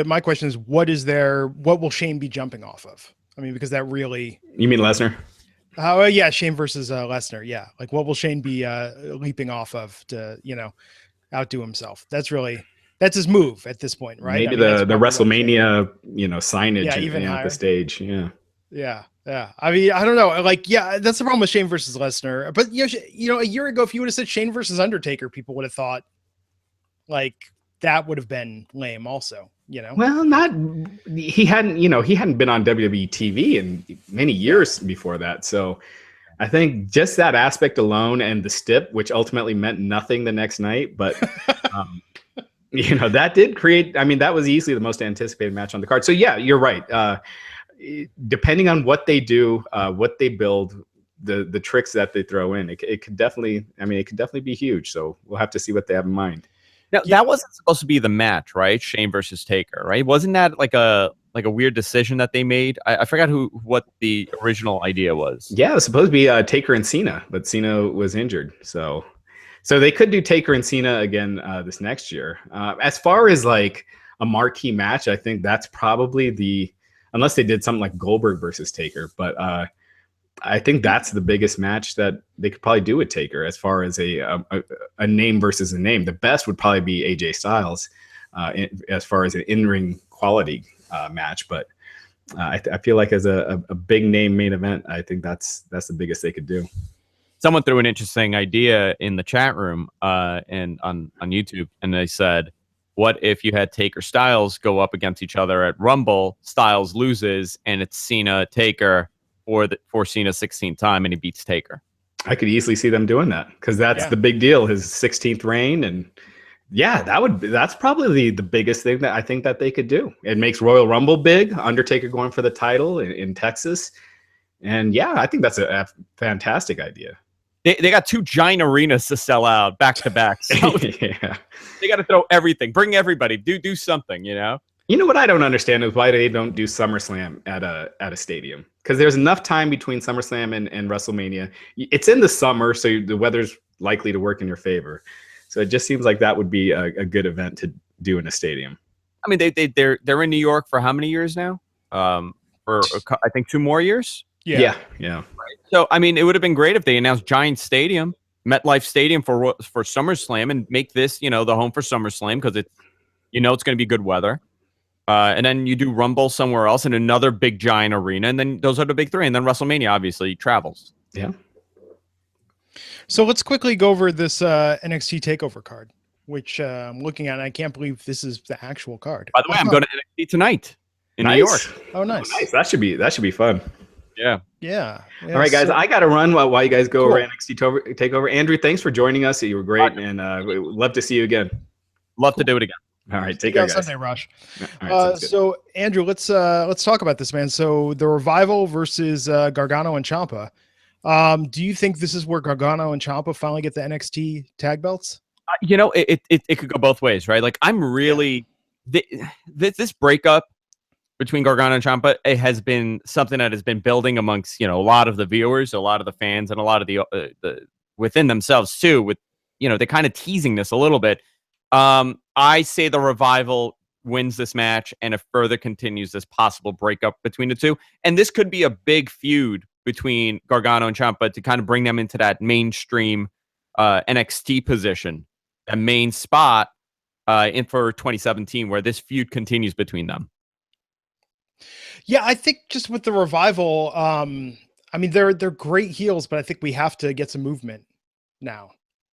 Speaker 1: my question is, what will Shane be jumping off of? I mean, because that really. You
Speaker 2: mean Lesnar?
Speaker 1: Yeah, Shane versus Lesnar. Yeah, like what will Shane be leaping off of to, you know, outdo himself? That's his move at this point, right?
Speaker 2: Maybe the WrestleMania, you know, signage
Speaker 1: even
Speaker 2: at the stage. Yeah.
Speaker 1: Yeah. I mean, I don't know. Like, yeah, that's the problem with Shane versus Lesnar. But you know, a year ago, if you would have said Shane versus Undertaker, people would have thought like that would have been lame also, you know?
Speaker 2: Well, he hadn't been on WWE TV in many years before that. So I think just that aspect alone, and the stip, which ultimately meant nothing the next night, but you know, that did create, I mean, that was easily the most anticipated match on the card. So yeah, you're right. Depending on what they do, what they build, the tricks that they throw in, it could definitely be huge. So we'll have to see what they have in mind.
Speaker 3: Now, that wasn't supposed to be the match, right? Shane versus Taker, right? Wasn't that like a weird decision that they made? I forgot what the original idea was.
Speaker 2: Yeah, it was supposed to be Taker and Cena, but Cena was injured. So they could do Taker and Cena again this next year. As far as like a marquee match, I think that's probably unless they did something like Goldberg versus Taker, but I think that's the biggest match that they could probably do with Taker as far as a name versus a name. The best would probably be AJ Styles as far as an in-ring quality match. But I feel like as a big name main event, I think that's the biggest they could do.
Speaker 3: Someone threw an interesting idea in the chat room and on YouTube, and they said, what if you had Taker Styles go up against each other at Rumble, Styles loses, and it's Cena Taker for Cena's 16th time, and he beats Taker?
Speaker 2: I could easily see them doing that, because that's the big deal, his 16th reign. And yeah, that's probably the biggest thing that I think that they could do. It makes Royal Rumble big, Undertaker going for the title in Texas. And yeah, I think that's a fantastic idea.
Speaker 3: They got two giant arenas to sell out back to back. So
Speaker 2: yeah.
Speaker 3: They got to throw everything, bring everybody, do something, you know?
Speaker 2: You know what I don't understand is why they don't do SummerSlam at a stadium, because there's enough time between SummerSlam and WrestleMania. It's in the summer, so the weather's likely to work in your favor. So it just seems like that would be a good event to do in a stadium.
Speaker 3: I mean, they're in New York for how many years now? For I think 2 more years.
Speaker 2: Yeah.
Speaker 3: So I mean, it would have been great if they announced Giant Stadium, MetLife Stadium for SummerSlam, and make this, you know, the home for SummerSlam, because it's going to be good weather. And then you do Rumble somewhere else in another big giant arena, and then those are the big 3, and then WrestleMania obviously travels.
Speaker 2: Yeah.
Speaker 1: So let's quickly go over this NXT TakeOver card, which I'm looking at, and I can't believe this is the actual card.
Speaker 3: By the way, I'm going to NXT tonight in New York.
Speaker 1: Oh, nice.
Speaker 2: Nice. That should be fun.
Speaker 1: Yeah.
Speaker 2: All right, guys. I got to run while you guys go over NXT TakeOver. Andrew, thanks for joining us. You were great, and we'd love to see you again.
Speaker 3: Love to do it again.
Speaker 2: All right, take care, guys.
Speaker 1: Sunday, Rush.
Speaker 2: All right,
Speaker 1: so Andrew, let's talk about this, man. So the Revival versus Gargano and Ciampa. Do you think this is where Gargano and Ciampa finally get the NXT tag belts?
Speaker 3: You know, it could go both ways, right? Like, I'm really this breakup between Gargano and Ciampa, it has been something that has been building amongst, you know, a lot of the viewers, a lot of the fans, and a lot of the within themselves too. With, you know, they're kind of teasing this a little bit. I say the Revival wins this match, and it further continues this possible breakup between the two. And this could be a big feud between Gargano and Ciampa to kind of bring them into that mainstream NXT position, a main spot in for 2017, where this feud continues between them.
Speaker 1: Yeah, I think just with the Revival, I mean, they're great heels, but I think we have to get some movement now.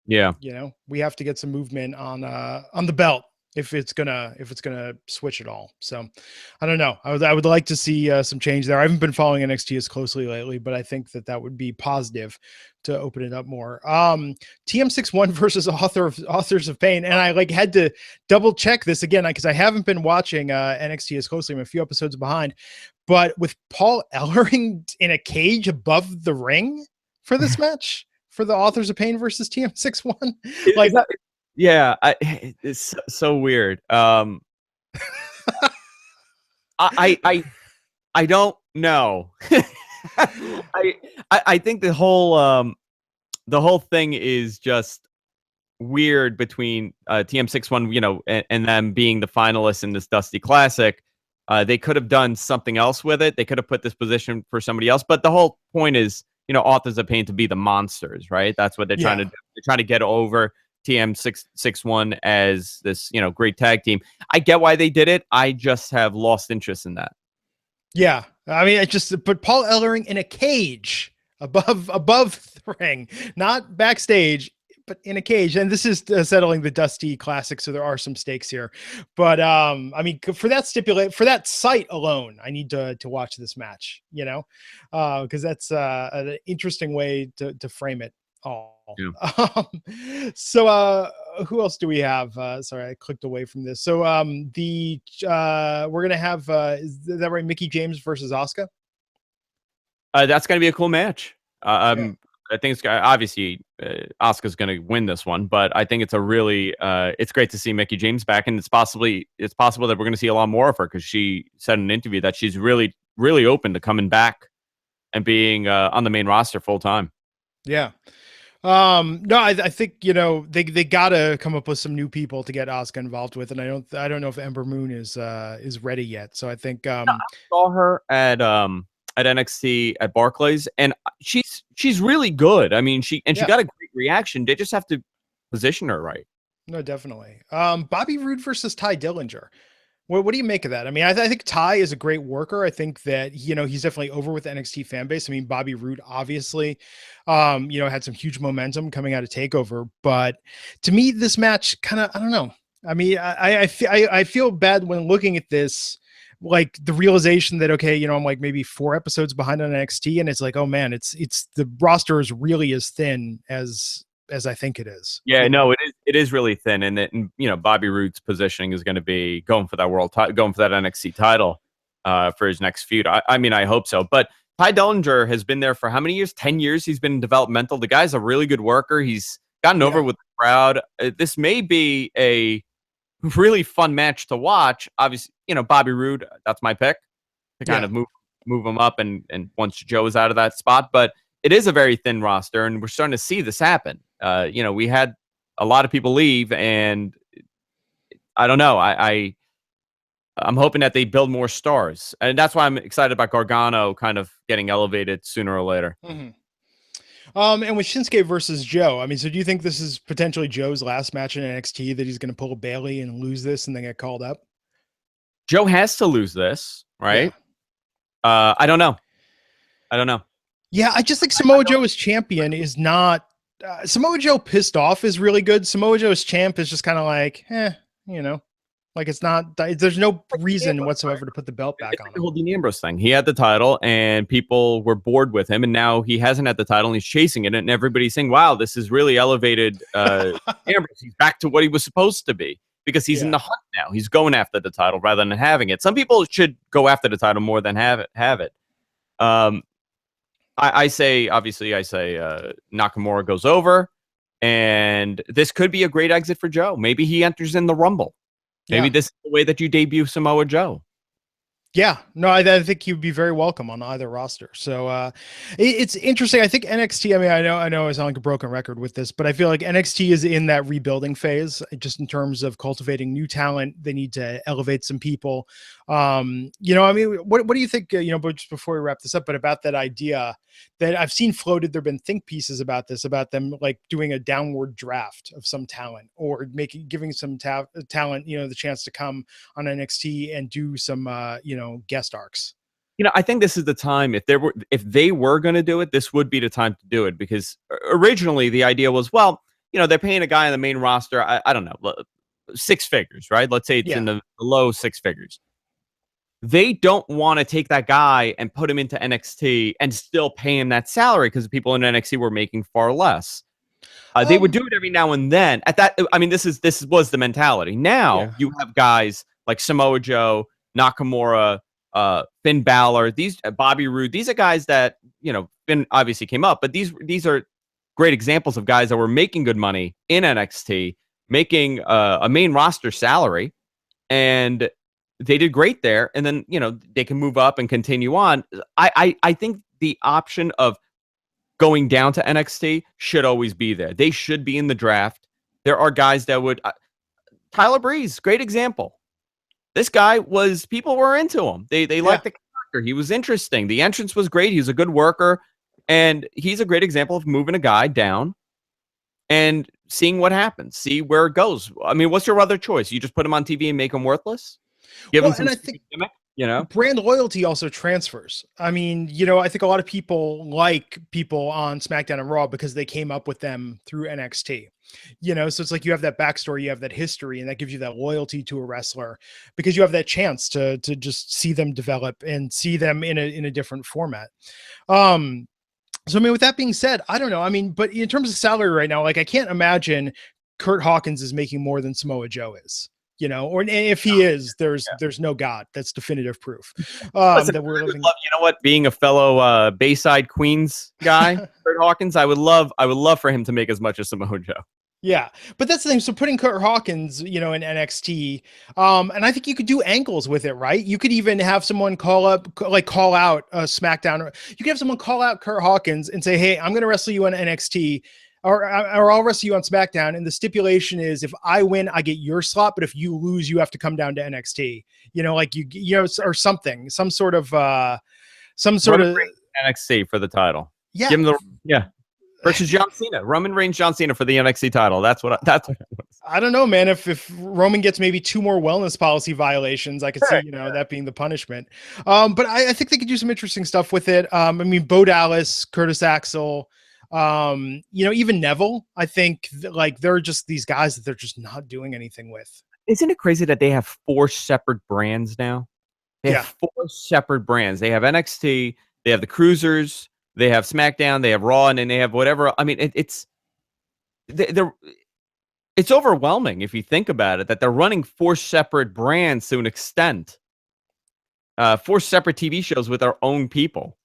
Speaker 3: Yeah,
Speaker 1: you know, we have to get some movement on the belt. if it's gonna switch at all. So I don't know. I would like to see some change there. I haven't been following NXT as closely lately, but I think that would be positive to open it up more. TM61 versus Authors of Pain, and I like had to double check this again because I haven't been watching NXT as closely. I'm a few episodes behind, but with Paul Ellering in a cage above the ring for this match for the Authors of Pain versus TM61, like.
Speaker 3: Yeah, it's so weird. I don't know. I think the whole thing is just weird between TM61, and them being the finalists in this Dusty Classic. They could have done something else with it. They could have put this position for somebody else. But the whole point is, Authors of Pain to be the monsters, right? That's what they're trying to do. They're trying to get over TM61 as this, great tag team. I get why they did it. I just have lost interest in that.
Speaker 1: Yeah. I mean, but Paul Ellering in a cage above the ring, not backstage, but in a cage. And this is settling the Dusty Classic. So there are some stakes here, but I mean, for that site alone, I need to watch this match, because that's an interesting way to frame it. Yeah. So who else do we have? Sorry, I clicked away from this. So we're gonna have is that right? Mickie James versus Asuka.
Speaker 3: That's gonna be a cool match. I think it's obviously Asuka's gonna win this one, but I think it's it's great to see Mickie James back, and it's possible that we're gonna see a lot more of her because she said in an interview that she's really open to coming back and being on the main roster full time.
Speaker 1: Yeah. No, I think, they gotta come up with some new people to get Asuka involved with. And I don't know if Ember Moon is ready yet. So I think,
Speaker 3: I saw her at NXT at Barclays, and she's really good. I mean, she got a great reaction. They just have to position her right.
Speaker 1: No, definitely. Bobby Roode versus Ty Dillinger. What do you make of that? I mean, I think Ty is a great worker. I think that, he's definitely over with the NXT fan base. I mean, Bobby Roode obviously, had some huge momentum coming out of TakeOver, but to me, this match kind of, I don't know. I mean, I feel bad when looking at this, like the realization that, okay, I'm like maybe 4 episodes behind on NXT, and it's like, oh man, it's the roster is really as thin as I think it is.
Speaker 3: Yeah, no, it is really thin, and Bobby Roode's positioning is going to be going for that going for that NXT title for his next feud. I mean, I hope so. But Ty Dillinger has been there for how many years? 10 years. He's been developmental. The guy's a really good worker. He's gotten over with the crowd. This may be a really fun match to watch. Obviously, Bobby Roode, that's my pick to kind of move him up, and once Joe's out of that spot, but it is a very thin roster, and we're starting to see this happen. We had a lot of people leave, and I don't know. I'm hoping that they build more stars, and that's why I'm excited about Gargano kind of getting elevated sooner or later.
Speaker 1: Mm-hmm. And with Shinsuke versus Joe, I mean, so do you think this is potentially Joe's last match in NXT, that he's going to pull a Bailey and lose this and then get called up?
Speaker 3: Joe has to lose this, right? Yeah. I don't know. Yeah,
Speaker 1: I just think Samoa Joe as champion is not. Samoa Joe pissed off is really good. Samoa Joe as champ is just kind of like, like it's not. There's no reason whatsoever to put the belt back on him.
Speaker 3: The whole Dean Ambrose thing. He had the title, and people were bored with him, and now he hasn't had the title, and he's chasing it, and everybody's saying, "Wow, this is really elevated Ambrose. He's back to what he was supposed to be." Because he's in the hunt now. He's going after the title rather than having it. Some people should go after the title more than have it. I say Nakamura goes over, and this could be a great exit for Joe. Maybe he enters in the Rumble. Maybe this is the way that you debut Samoa Joe.
Speaker 1: Yeah, no, I think he'd be very welcome on either roster. So it's interesting. I think NXT, I mean, I know I sound like a broken record with this, but I feel like NXT is in that rebuilding phase, just in terms of cultivating new talent. They need to elevate some people. I mean, what do you think, but just before we wrap this up, but about that idea that I've seen floated, there've been think pieces about this, about them like doing a downward draft of some talent, or giving some talent, the chance to come on NXT and do some, guest arcs.
Speaker 3: I think this is the time, if they were going to do it, this would be the time to do it, because originally the idea was, well, they're paying a guy on the main roster. I don't know. six figures, right? Let's say it's
Speaker 1: Yeah.
Speaker 3: in the low six figures. They don't want to take that guy and put him into NXT and still pay him that salary because the people in NXT were making far less. They would do it every now and then. At that, I mean, this was the mentality. Now you have guys like Samoa Joe, Nakamura, Finn Balor, these Bobby Roode. These are guys that, you know, Finn obviously came up, but these are great examples of guys that were making good money in NXT, making a main roster salary, and they did great there. And then, you know, they can move up and continue on. I think the option of going down to NXT should always be there. They should be in the draft. There are guys that would. Tyler Breeze, great example. This guy was, people were into him. They liked the character. He was interesting. The entrance was great. He was a good worker. And he's a great example of moving a guy down and seeing what happens, see where it goes. I mean, what's your other choice? You just put him on TV and make him worthless? Give him some gimmick, you know?
Speaker 1: Brand loyalty also transfers. I mean, you know, I think a lot of people like people on SmackDown and Raw because they came up with them through NXT. You know, so it's like you have that backstory, you have that history, and that gives you that loyalty to a wrestler because you have that chance to just see them develop and see them in a different format. So, I mean, with that being said, I don't know. I mean, but in terms of salary right now, like I can't imagine Kurt Hawkins is making more than Samoa Joe is, you know, or if he is, there's no God. That's definitive proof.
Speaker 3: Listen,
Speaker 1: that we're living.
Speaker 3: Love, you know what? Being a fellow Bayside Queens guy, Kurt Hawkins, I would love for him to make as much as Samoa Joe.
Speaker 1: Yeah, but that's the thing. So putting Kurt Hawkins, you know, in NXT, and I think you could do angles with it, right? You could even have someone call out SmackDown. You could have someone call out Kurt Hawkins and say, "Hey, I'm going to wrestle you on NXT, or I'll wrestle you on SmackDown." And the stipulation is, if I win, I get your slot, but if you lose, you have to come down to NXT. You know, like you know, or something, some sort of
Speaker 3: NXT for the title.
Speaker 1: Yeah,
Speaker 3: give him versus John Cena, Roman Reigns, John Cena for the NXT title. That's what
Speaker 1: I don't know, man. If Roman gets maybe 2 more wellness policy vielations, I could see, you know, that being the punishment. But I think they could do some interesting stuff with it. I mean, Bo Dallas, Curtis Axel, you know, even Neville. I think like they're just these guys that they're just not doing anything with.
Speaker 3: Isn't it crazy that they have 4 separate brands now? They have 4 separate brands. They have NXT, they have the Cruisers, they have SmackDown, they have Raw, and then they have whatever. I mean, it's overwhelming if you think about it, that they're running 4 separate brands to an extent. 4 separate TV shows with their own people.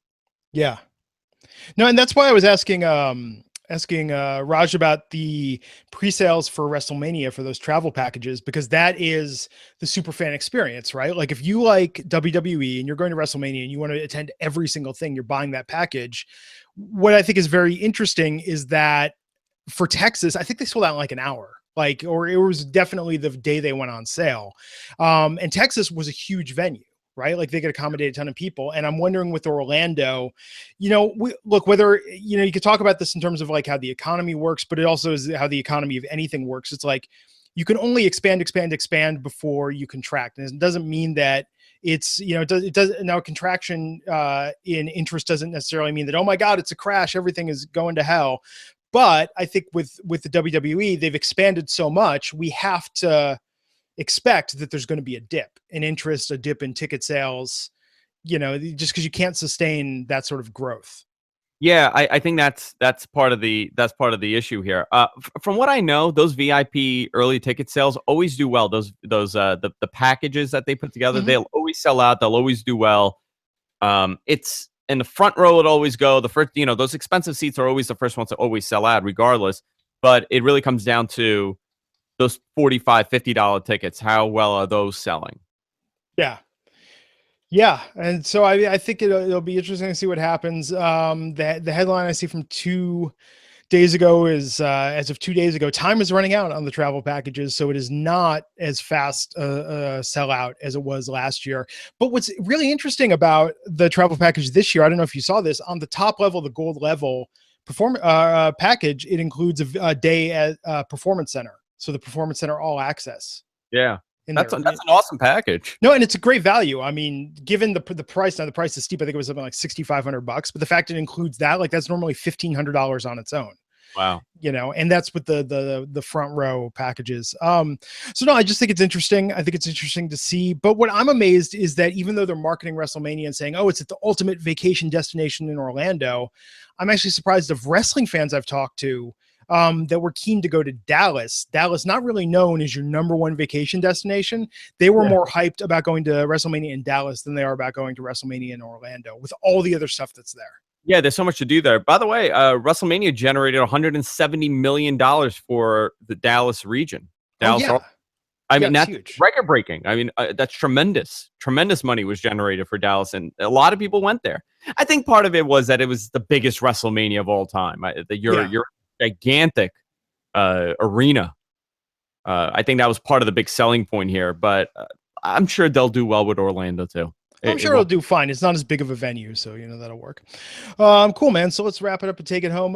Speaker 1: Yeah. No, and that's why I was asking Raj about the pre-sales for WrestleMania for those travel packages, because that is the super fan experience, right? Like if you like WWE and you're going to WrestleMania and you want to attend every single thing, you're buying that package. What I think is very interesting is that for Texas, I think they sold out in like an hour, or it was definitely the day they went on sale. And Texas was a huge venue, right? Like they could accommodate a ton of people. And I'm wondering with Orlando, you know, whether, you know, you could talk about this in terms of like how the economy works, but it also is how the economy of anything works. It's like, you can only expand before you contract. And it doesn't mean that it's, you know, it does now contraction in interest doesn't necessarily mean that, oh my God, it's a crash, everything is going to hell. But I think with the WWE, they've expanded so much, we have to expect that there's going to be a dip in interest, a dip in ticket sales, you know, just because you can't sustain that sort of growth.
Speaker 3: Yeah, I think that's part of the issue here. From what I know, those VIP early ticket sales always do well. The packages that they put together, they'll always sell out. They'll always do well. It's in the front row. It always go. The first, you know, those expensive seats are always the first ones to always sell out, regardless. But it really comes down to those $45, $50 tickets. How well are those selling?
Speaker 1: Yeah. Yeah. And so I think it'll be interesting to see what happens. The headline I see from 2 days ago is, as of 2 days ago, time is running out on the travel packages. So it is not as fast a sellout as it was last year. But what's really interesting about the travel package this year, I don't know if you saw this, on the top level, the gold level package, it includes a day at Performance Center. So the Performance Center all access.
Speaker 3: Yeah. That's an awesome package.
Speaker 1: No, and it's a great value. I mean, given the price, now the price is steep. I think it was something like $6,500, but the fact it includes that, like that's normally $1,500 on its own.
Speaker 3: Wow.
Speaker 1: And that's with the front row packages. So no, I just think it's interesting. I think it's interesting to see. But what I'm amazed is that even though they're marketing WrestleMania and saying, oh, it's at the ultimate vacation destination in Orlando, I'm actually surprised of wrestling fans I've talked to that were keen to go to Dallas. Dallas, not really known as your number one vacation destination. They were more hyped about going to WrestleMania in Dallas than they are about going to WrestleMania in Orlando with all the other stuff that's there.
Speaker 3: Yeah, there's so much to do there. By the way, WrestleMania generated $170 million for the Dallas region. Dallas, I mean, that's
Speaker 1: huge.
Speaker 3: record-breaking. I mean, that's tremendous. Tremendous money was generated for Dallas, and a lot of people went there. I think part of it was that it was the biggest WrestleMania of all time. Your gigantic arena. I think that was part of the big selling point here, but I'm sure they'll do well with Orlando, too.
Speaker 1: I'm sure it'll do fine. It's not as big of a venue, so that'll work. Cool, man. So let's wrap it up and take it home.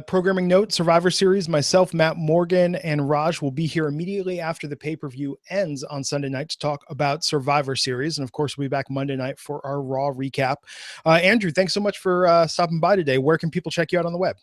Speaker 1: Programming note: Survivor Series. Myself, Matt Morgan, and Raj will be here immediately after the pay-per-view ends on Sunday night to talk about Survivor Series, and of course, we'll be back Monday night for our Raw recap. Andrew, thanks so much for stopping by today. Where can people check you out on the web?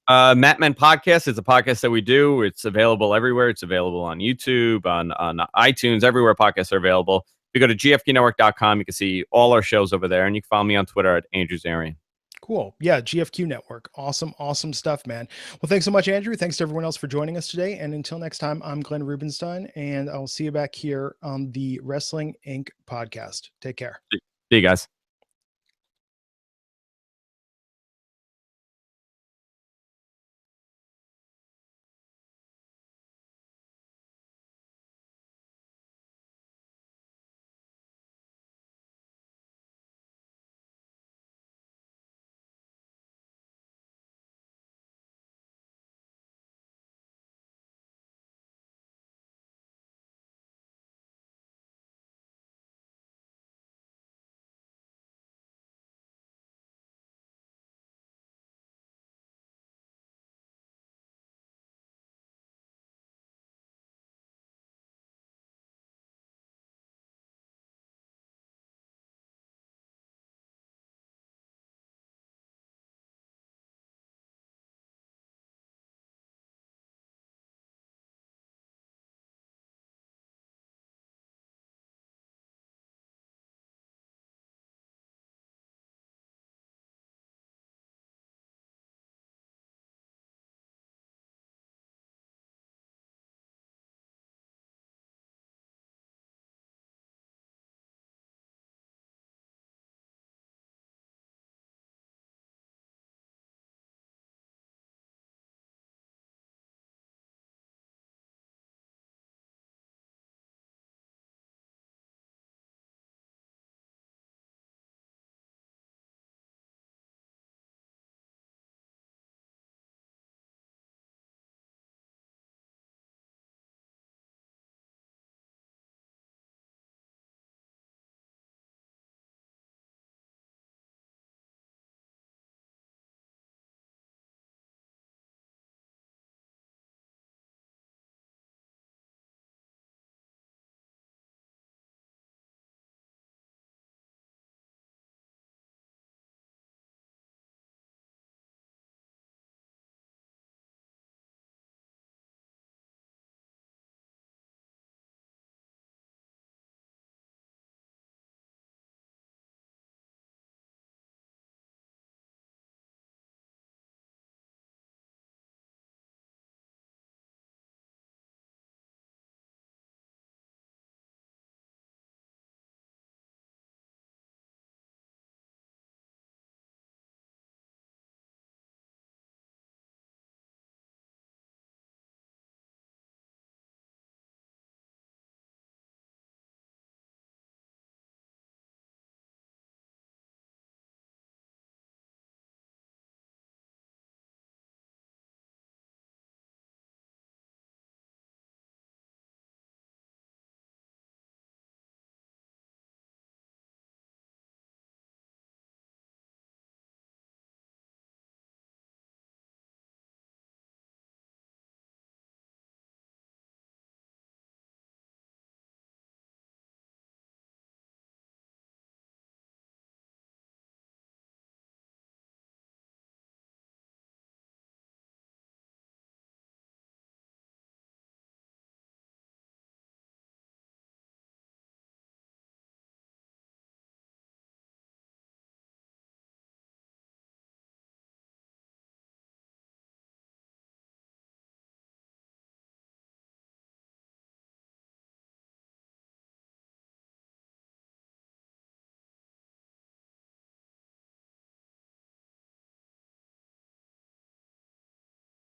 Speaker 3: Matt Men Podcast is a podcast that we do. It's available everywhere. It's available on YouTube, on iTunes, everywhere podcasts are available. If you go to gfqnetwork.com, you can see all our shows over there, and you can follow me on Twitter at Andrew Zarian.
Speaker 1: Cool. Yeah, GFQ Network. Awesome stuff, man. Well, thanks so much, Andrew. Thanks to everyone else for joining us today. And until next time, I'm Glenn Rubenstein, and I'll see you back here on the Wrestling Inc. podcast. Take care.
Speaker 3: See you guys.